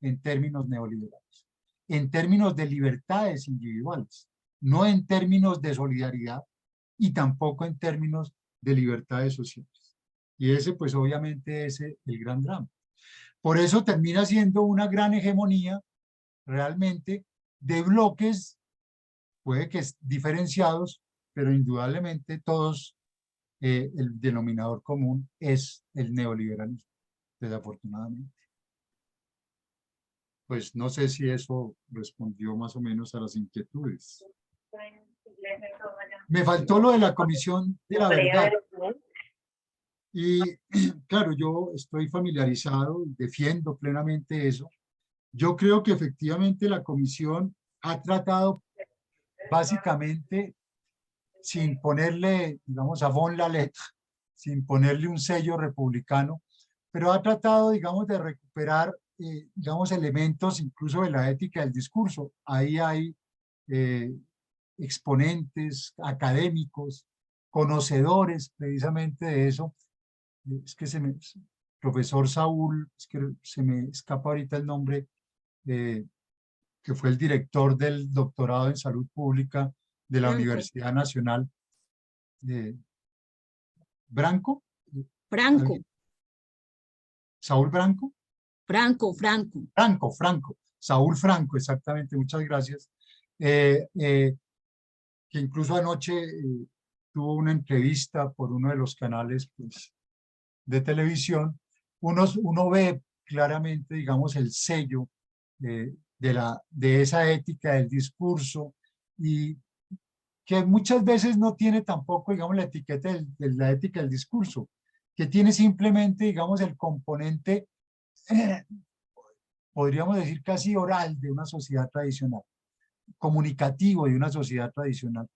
en términos neoliberales, en términos de libertades individuales, no en términos de solidaridad y tampoco en términos de libertades sociales. Y ese, pues obviamente, es el gran drama. Por eso termina siendo una gran hegemonía realmente de bloques, puede que diferenciados, pero indudablemente todos, el denominador común es el neoliberalismo, desafortunadamente. Pues no sé si eso respondió más o menos a las inquietudes. Me faltó lo de la Comisión de la Verdad. Y claro, yo estoy familiarizado, defiendo plenamente eso. Yo creo que efectivamente la comisión ha tratado básicamente sin ponerle, digamos, a bon la lettre, sin ponerle un sello republicano, pero ha tratado, digamos, de recuperar, digamos, elementos incluso de la ética del discurso. Ahí hay exponentes conocedores precisamente de eso. Es que profesor Saúl, es que se me escapa ahorita el nombre, que fue el director del doctorado en salud pública de la Universidad Nacional de Branco. Franco. ¿Saúl Branco? Franco. Saúl Franco, exactamente, muchas gracias. Que incluso anoche tuvo una entrevista por uno de los canales, pues, de televisión. Uno ve claramente, digamos, el sello de esa ética del discurso, y que muchas veces no tiene tampoco, digamos, la etiqueta de la ética del discurso, que tiene simplemente, digamos, el componente, podríamos decir casi oral de una sociedad tradicional, comunicativo de una sociedad tradicional,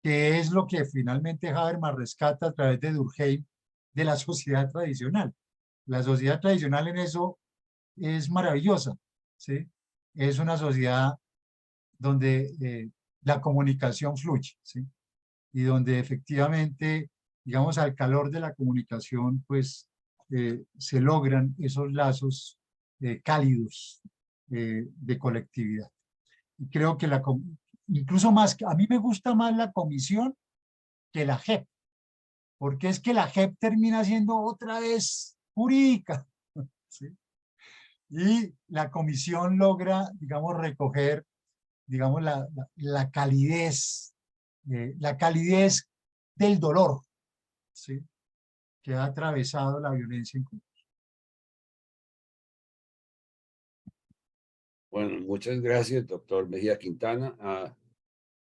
que es lo que finalmente Habermas rescata a través de Durkheim de la sociedad tradicional. La sociedad tradicional en eso es maravillosa, ¿sí? Es una sociedad donde la comunicación fluye, ¿sí? Y donde efectivamente, digamos, al calor de la comunicación, pues se logran esos lazos cálidos de colectividad. Y creo que incluso más, a mí me gusta más la comisión que la JEP, porque es que la JEP termina siendo otra vez jurídica, ¿sí? Y la comisión logra, digamos, recoger, digamos, la calidez del dolor, ¿sí? Que ha atravesado la violencia en Colombia. Bueno, muchas gracias, doctor Mejía Quintana.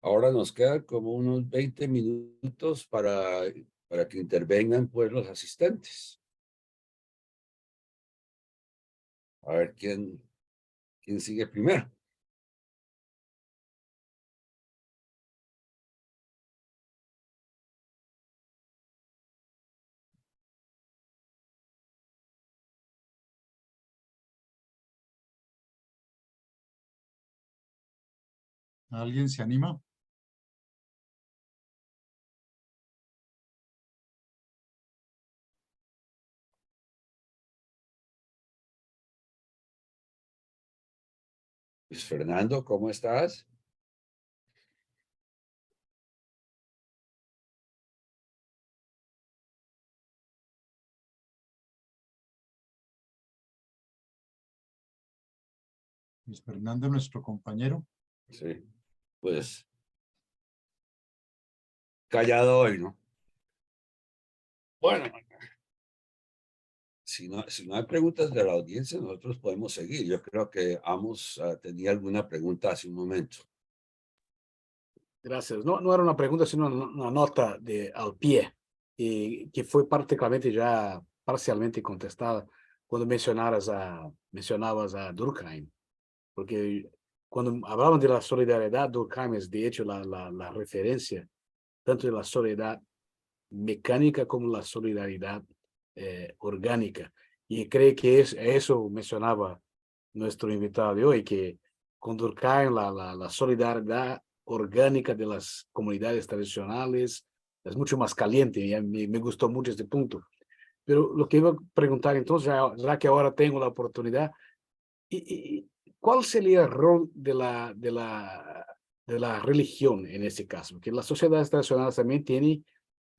Ahora nos quedan como unos 20 minutos para que intervengan pues los asistentes. A ver quién sigue primero. ¿Alguien se anima? Luis Fernando, ¿cómo estás? Luis Fernando, nuestro compañero. Sí, pues callado hoy, ¿no? Bueno, si no hay preguntas de la audiencia, nosotros podemos seguir. Yo creo que Amos tenía alguna pregunta hace un momento. Gracias. No era una pregunta, sino una nota al pie, y que fue prácticamente ya parcialmente contestada cuando mencionabas a Durkheim, porque cuando hablaban de la solidaridad, Durkheim es de hecho la referencia tanto de la solidaridad mecánica como la solidaridad orgánica. Y creo que eso mencionaba nuestro invitado de hoy, que con Durkheim la solidaridad orgánica de las comunidades tradicionales es mucho más caliente, y me gustó mucho este punto. Pero lo que iba a preguntar entonces, ya que ahora tengo la oportunidad, ¿cuál sería el rol de la religión en este caso? Porque las sociedades tradicionales también tienen,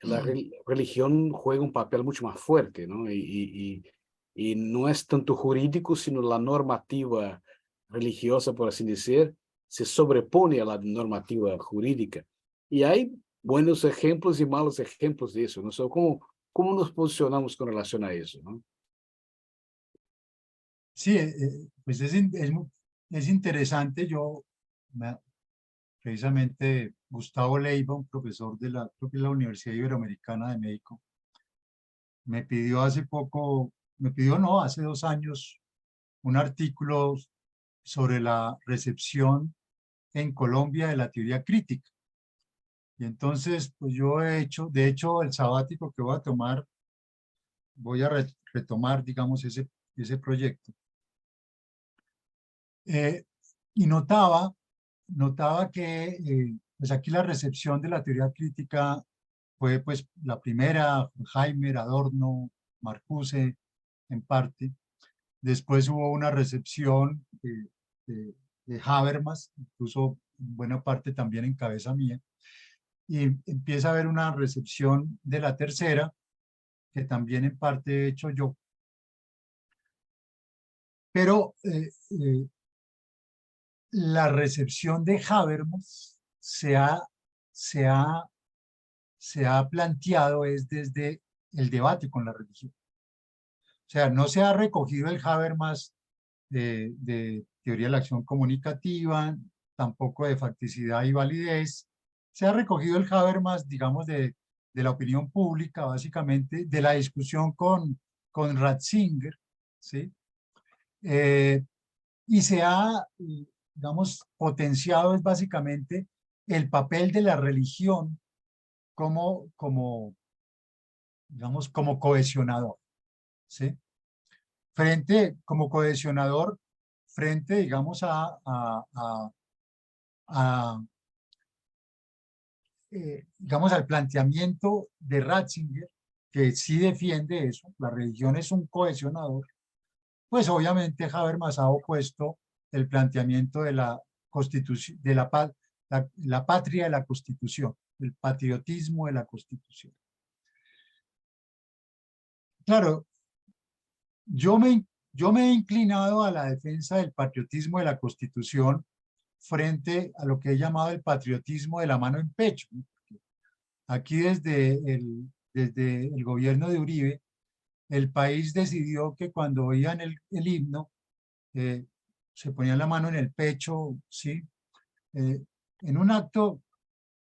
la religión juega un papel mucho más fuerte, ¿no? Y no es tanto jurídico, sino la normativa religiosa, por así decir, se sobrepone a la normativa jurídica. Y hay buenos ejemplos y malos ejemplos de eso, ¿no? So, ¿cómo nos posicionamos con relación a eso, ¿no? Sí, pues es interesante. Precisamente Gustavo Leiva, un profesor creo que es la Universidad Iberoamericana de México, me pidió hace 2 años, un artículo sobre la recepción en Colombia de la teoría crítica. Y entonces, pues yo de hecho, el sabático que voy a tomar, voy a retomar, digamos, ese proyecto. Y notaba que pues aquí la recepción de la teoría crítica fue pues la primera, Horkheimer, Adorno, Marcuse, en parte. Después hubo una recepción de Habermas, incluso en buena parte también en cabeza mía. Y empieza a haber una recepción de la tercera, que también en parte he hecho yo. Pero la recepción de Habermas se ha planteado es desde el debate con la religión. O sea, no se ha recogido el Habermas de teoría de la acción comunicativa, tampoco de facticidad y validez. Se ha recogido el Habermas, digamos, de la opinión pública, básicamente, de la discusión con Ratzinger, ¿sí? Y se ha, digamos, potenciado es básicamente el papel de la religión digamos, como cohesionador, ¿sí? Como cohesionador, frente, digamos, digamos, al planteamiento de Ratzinger, que sí defiende eso, la religión es un cohesionador, pues obviamente Habermas ha opuesto el planteamiento de la constitución, de la patria de la Constitución, el patriotismo de la Constitución. Claro, yo me he inclinado a la defensa del patriotismo de la Constitución frente a lo que he llamado el patriotismo de la mano en pecho. Aquí desde el gobierno de Uribe, el país decidió que cuando oían el himno, se ponían la mano en el pecho, ¿sí? En un acto,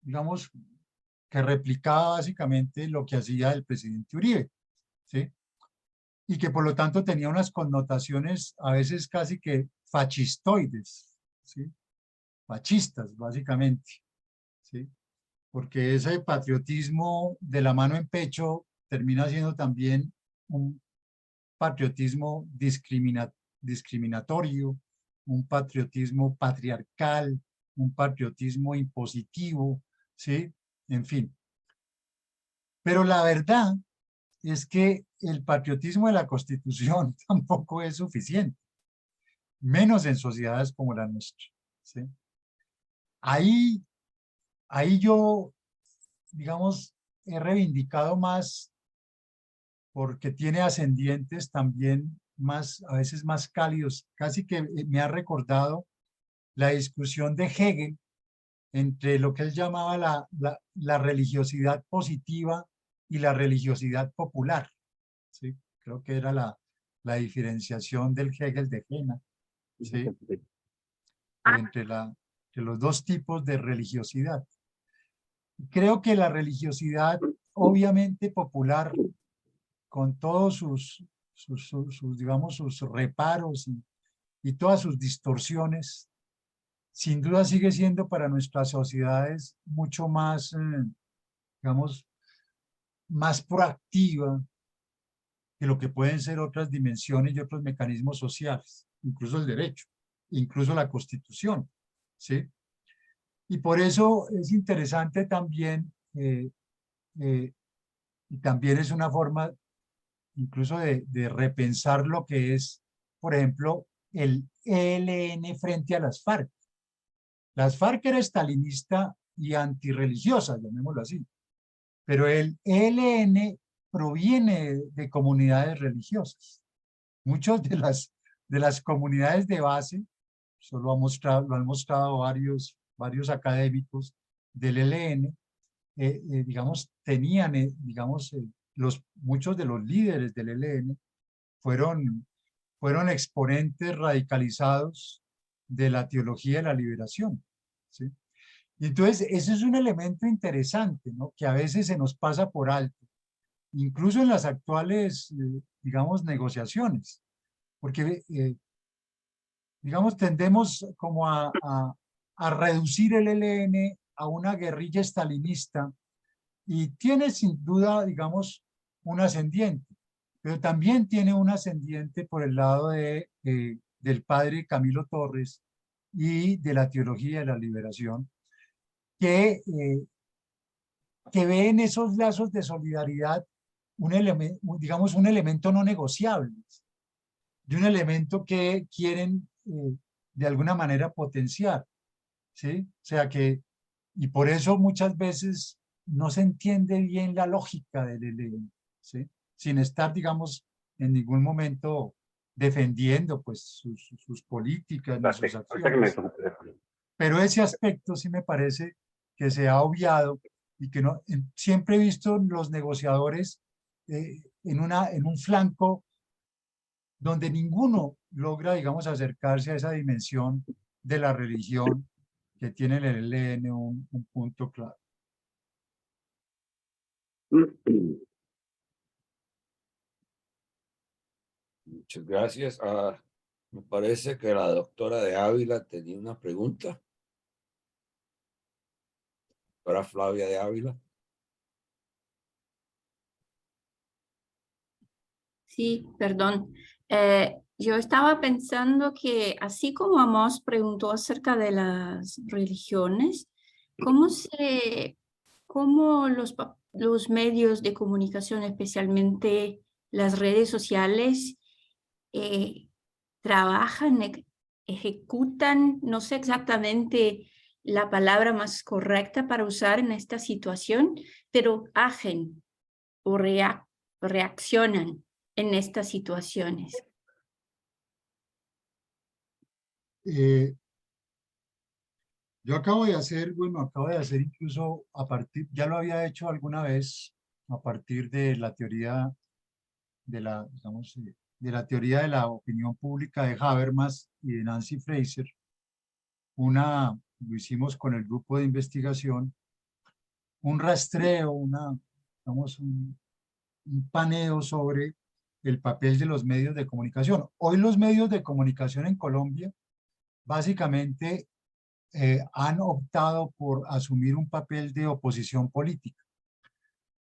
digamos, que replicaba básicamente lo que hacía el presidente Uribe, ¿sí? Y que por lo tanto tenía unas connotaciones a veces casi que fascistoides, ¿sí? Fascistas, básicamente, ¿sí? Porque ese patriotismo de la mano en pecho termina siendo también un patriotismo discriminatorio, un patriotismo patriarcal, un patriotismo impositivo, ¿sí? En fin. Pero la verdad es que el patriotismo de la Constitución tampoco es suficiente, menos en sociedades como la nuestra, ¿sí? Ahí yo, digamos, he reivindicado más porque tiene ascendientes también más, a veces más cálidos. Casi que me ha recordado la discusión de Hegel entre lo que él llamaba la religiosidad positiva y la religiosidad popular, ¿sí? Creo que era la diferenciación del Hegel de Jena, ¿sí? Entre los dos tipos de religiosidad. Creo que la religiosidad, obviamente popular, con todos digamos, sus reparos y todas sus distorsiones, sin duda sigue siendo para nuestras sociedades mucho más, digamos, más proactiva que lo que pueden ser otras dimensiones y otros mecanismos sociales, incluso el derecho, incluso la Constitución, ¿sí? Y por eso es interesante también, y también es una forma incluso de repensar lo que es, por ejemplo, el ELN frente a las FARC. Las FARC era estalinista y antirreligiosa, llamémoslo así, pero el ELN proviene de comunidades religiosas. Muchas de las comunidades de base, eso lo han mostrado varios académicos del ELN, digamos, tenían, digamos, muchos de los líderes del ELN fueron exponentes radicalizados de la teología de la liberación, ¿sí? Y entonces, ese es un elemento interesante, ¿no? Que a veces se nos pasa por alto, incluso en las actuales, digamos, negociaciones, porque, digamos, tendemos como a reducir el ELN a una guerrilla estalinista, y tiene sin duda, digamos, un ascendiente, pero también tiene un ascendiente por el lado del padre Camilo Torres y de la teología de la liberación, que ve en esos lazos de solidaridad un elemento, digamos, un elemento no negociable, de un elemento que quieren de alguna manera potenciar, ¿sí? O sea que, y por eso muchas veces no se entiende bien la lógica del ELN, ¿sí? Sin estar, digamos, en ningún momento defendiendo pues sus políticas ni sus acciones. Pero ese aspecto sí me parece que se ha obviado y que no, siempre he visto los negociadores en un flanco donde ninguno logra, digamos, acercarse a esa dimensión de la religión que tiene el ELN un punto claro. Muchas gracias. Me parece que la doctora de Ávila tenía una pregunta. Doctora Flavia de Ávila. Sí, perdón. Yo estaba pensando que así como Amos preguntó acerca de las religiones, cómo los medios de comunicación, especialmente las redes sociales, trabajan, ejecutan, no sé exactamente la palabra más correcta para usar en esta situación, pero hacen o reaccionan en estas situaciones. Yo acabo de hacer, bueno, acabo de hacer incluso a partir, ya lo había hecho alguna vez, a partir de la teoría de la, digamos, de la teoría de la opinión pública de Habermas y de Nancy Fraser. Lo hicimos con el grupo de investigación, un rastreo, digamos, un paneo sobre el papel de los medios de comunicación. Hoy los medios de comunicación en Colombia básicamente han optado por asumir un papel de oposición política.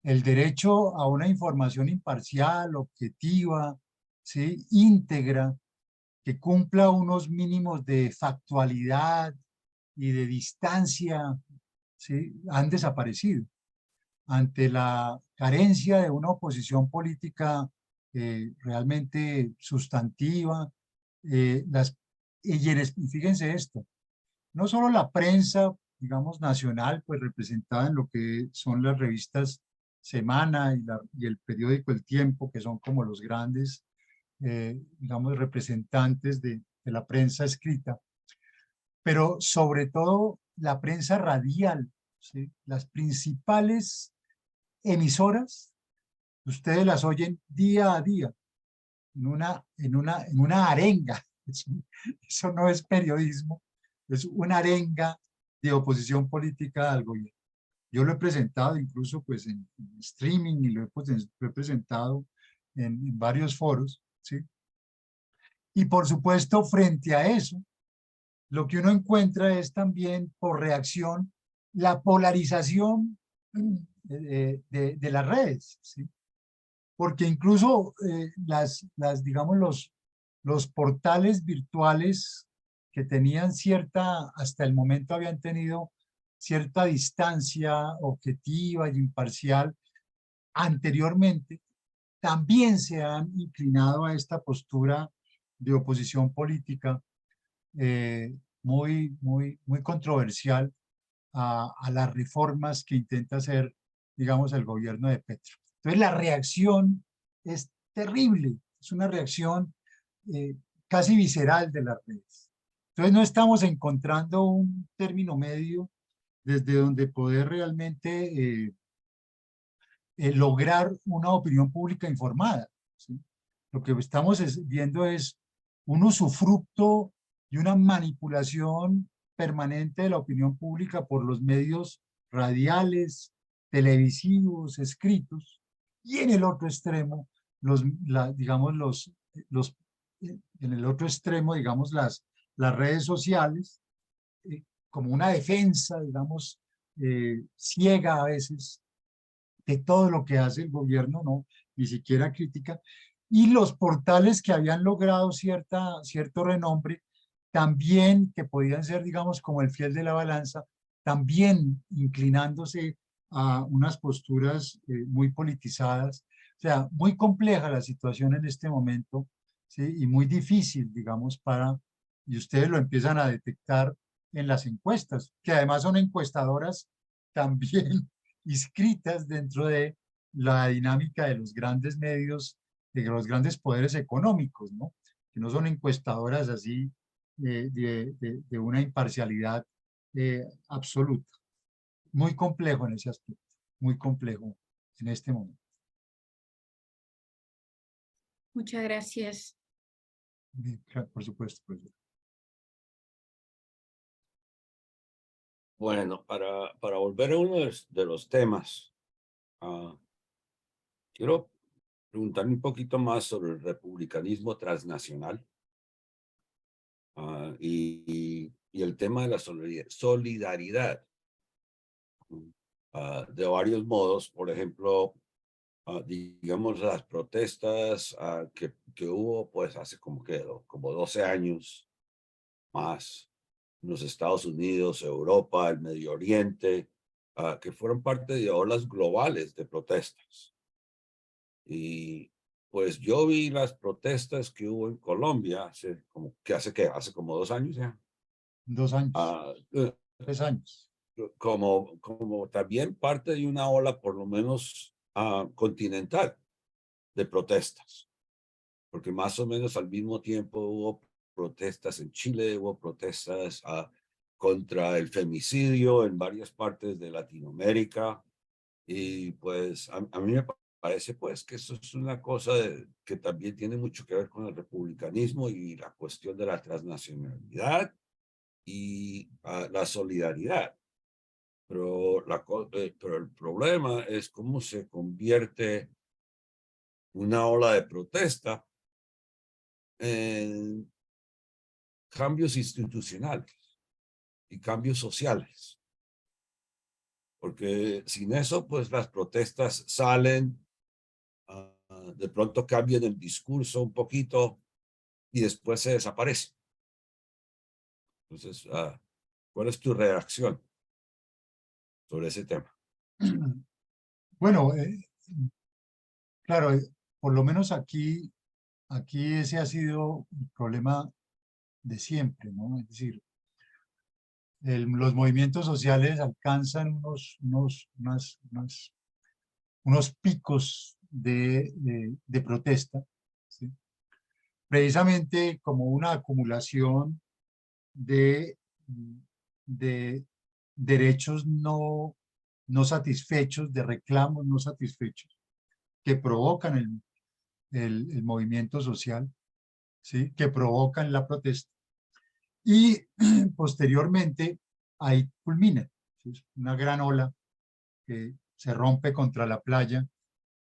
El derecho a una información imparcial, objetiva, ¿sí?, íntegra, que cumpla unos mínimos de factualidad y de distancia, ¿sí?, han desaparecido. Ante la carencia de una oposición política realmente sustantiva, y fíjense esto, no solo la prensa, digamos, nacional, pues representada en lo que son las revistas Semana y el periódico El Tiempo, que son como los grandes, digamos, representantes de la prensa escrita, pero sobre todo la prensa radial, ¿sí? Las principales emisoras, ustedes las oyen día a día, en una arenga. Eso no es periodismo, es una arenga de oposición política al gobierno. Yo lo he presentado incluso pues en streaming y lo he presentado en varios foros, ¿sí? Y por supuesto, frente a eso, lo que uno encuentra es también por reacción la polarización de las redes, ¿sí? Porque incluso digamos, los portales virtuales que tenían hasta el momento habían tenido cierta distancia objetiva y imparcial anteriormente, también se han inclinado a esta postura de oposición política muy controversial a las reformas que intenta hacer, digamos, el gobierno de Petro. Entonces la reacción es terrible, es una reacción casi visceral de las redes. Entonces no estamos encontrando un término medio desde donde poder realmente lograr una opinión pública informada, ¿sí? Lo que estamos viendo es un usufructo y una manipulación permanente de la opinión pública por los medios radiales, televisivos, escritos, y en el otro extremo, en el otro extremo, digamos, las redes sociales, como una defensa, digamos, ciega a veces de todo lo que hace el gobierno, no, ni siquiera crítica, y los portales que habían logrado cierto renombre, también que podían ser, digamos, como el fiel de la balanza, también inclinándose a unas posturas muy politizadas. O sea, muy compleja la situación en este momento, ¿sí? Y muy difícil, digamos, y ustedes lo empiezan a detectar en las encuestas, que además son encuestadoras también inscritas dentro de la dinámica de los grandes medios, de los grandes poderes económicos, ¿no? Que no son encuestadoras así de una imparcialidad absoluta. Muy complejo en ese aspecto, muy complejo en este momento. Muchas gracias. Bien, claro, por supuesto, profesor. Bueno, para volver a uno de los temas, quiero preguntar un poquito más sobre el republicanismo transnacional y el tema de la solidaridad de varios modos. Por ejemplo, digamos, las protestas que hubo pues hace como 12 años más en los Estados Unidos, Europa, el Medio Oriente, que fueron parte de olas globales de protestas. Y pues yo vi las protestas que hubo en Colombia hace como 2 años ya. 2 años, Ah, 3 años. como también parte de una ola por lo menos continental de protestas, porque más o menos al mismo tiempo hubo protestas en Chile, hubo protestas contra el femicidio en varias partes de Latinoamérica, y pues a mí me parece pues que eso es una cosa que también tiene mucho que ver con el republicanismo y la cuestión de la transnacionalidad y la solidaridad. Pero pero el problema es cómo se convierte una ola de protesta en cambios institucionales y cambios sociales. Porque sin eso, pues las protestas salen, de pronto cambian el discurso un poquito y después se desaparece. Entonces, ¿cuál es tu reacción sobre ese tema? Bueno, claro, por lo menos aquí ese ha sido el problema de siempre, ¿no? Es decir, los movimientos sociales alcanzan unos picos de protesta, ¿sí? Precisamente como una acumulación de derechos no satisfechos, de reclamos no satisfechos, que provocan el movimiento social, ¿sí? Que provocan la protesta. Y posteriormente ahí culmina, ¿sí? Una gran ola que se rompe contra la playa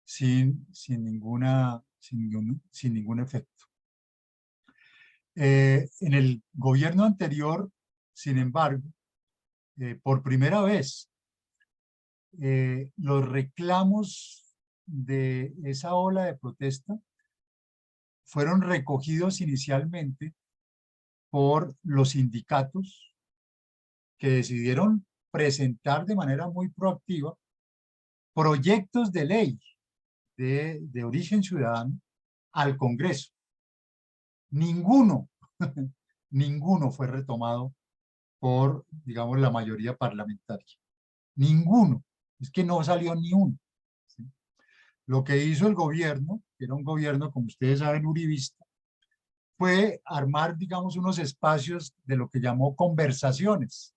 sin ningún efecto. En el gobierno anterior, sin embargo, por primera vez, los reclamos de esa ola de protesta fueron recogidos inicialmente por los sindicatos que decidieron presentar de manera muy proactiva proyectos de ley de origen ciudadano al Congreso. Ninguno, ninguno fue retomado por, digamos, la mayoría parlamentaria. Ninguno. Es que no salió ni uno, ¿sí? Lo que hizo el gobierno, que era un gobierno, como ustedes saben, uribista, fue armar, digamos, unos espacios de lo que llamó conversaciones,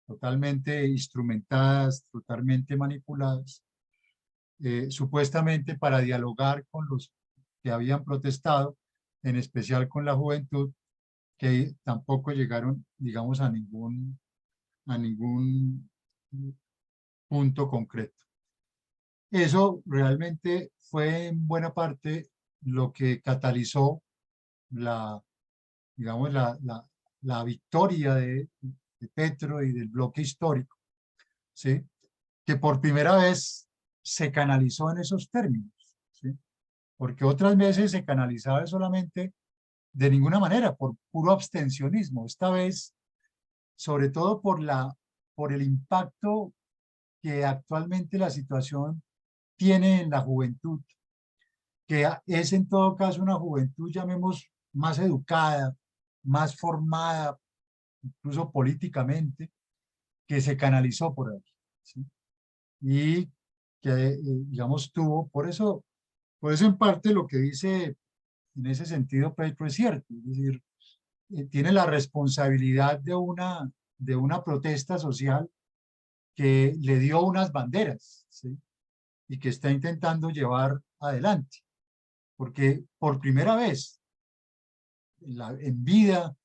totalmente instrumentadas, totalmente manipuladas, supuestamente para dialogar con los que habían protestado, en especial con la juventud, que tampoco llegaron, digamos, a ningún punto concreto. Eso realmente fue en buena parte lo que catalizó digamos, la victoria de Petro y del bloque histórico, ¿sí? Que por primera vez se canalizó en esos términos, ¿sí? Porque otras veces se canalizaba solamente de ninguna manera, por puro abstencionismo. Esta vez, sobre todo por el impacto que actualmente la situación tiene en la juventud, que es en todo caso una juventud, llamemos, más educada, más formada, incluso políticamente, que se canalizó por ahí, ¿sí? Y que, digamos, tuvo, por eso en parte lo que dice en ese sentido Petro es cierto, es decir, tiene la responsabilidad de una protesta social que le dio unas banderas, ¿sí? Y que está intentando llevar adelante, porque por primera vez en vida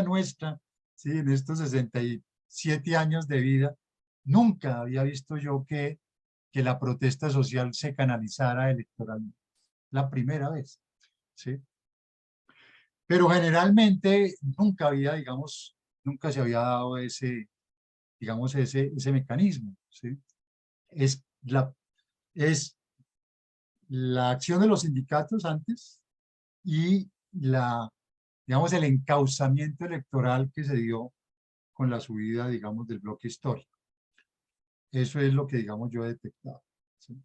nuestra, ¿sí? En estos 67 años de vida, nunca había visto yo que la protesta social se canalizara electoralmente. La primera vez, ¿sí? Pero generalmente nunca había, digamos, nunca se había dado ese, digamos, ese mecanismo, ¿sí? Es la acción de los sindicatos antes y digamos, el encauzamiento electoral que se dio con la subida, digamos, del bloque histórico. Eso es lo que, digamos, yo he detectado, ¿sí?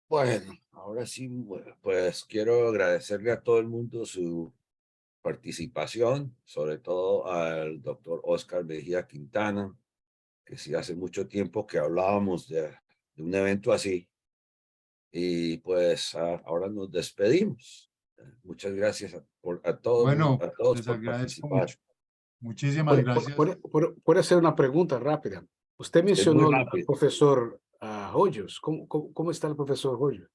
Bueno, ahora sí, bueno, pues quiero agradecerle a todo el mundo su participación, sobre todo al doctor Oscar Mejía Quintana, que sí hace mucho tiempo que hablábamos de un evento así. Y pues ahora nos despedimos. Muchas gracias a Bueno, todos les por agradezco participar. mucho. Muchísimas gracias. ¿Puede hacer una pregunta rápida? Usted Es muy mencionó al rápido. profesor Hoyos. ¿Cómo está el profesor Hoyos?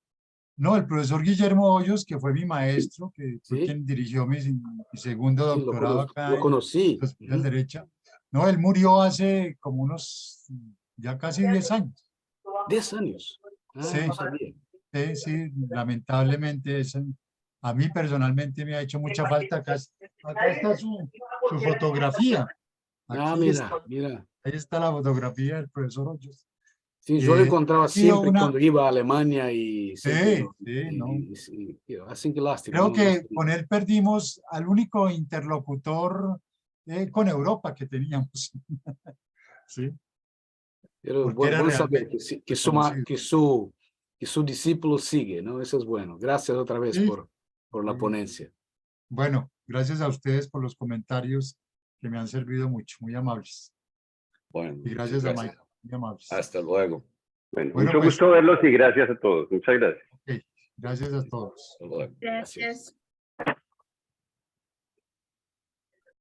No, el profesor Guillermo Hoyos, que fue mi maestro, que fue Sí. quien dirigió mi segundo Sí, doctorado acá lo en conocí. Filosofía del Derecho. No, él murió hace como unos, ya casi 10 años. 10 años. Sí, No sabía. sí, lamentablemente a mí personalmente me ha hecho mucha falta. Acá está su fotografía. Aquí está, Mira. ahí está la fotografía del profesor Hoyos. Sí, yo lo encontraba Ha sido siempre cuando iba a Alemania y siempre. no. Sí, así que lástima. Creo no que sabía. con él perdimos al único interlocutor con Europa que teníamos. Sí, Pero porque era bueno saber realmente que reconocido. su discípulo sigue, ¿no? Eso es bueno. Gracias otra vez Sí, por la sí. ponencia. Bueno, gracias a ustedes por los comentarios que me han servido mucho, muy amables. Bueno, Y muchas gracias a gracias. Michael, muy amables. Hasta luego. Bueno, Bueno, mucho pues, gusto verlos y gracias a todos. Muchas gracias. ok, gracias a todos. Hasta luego. Gracias.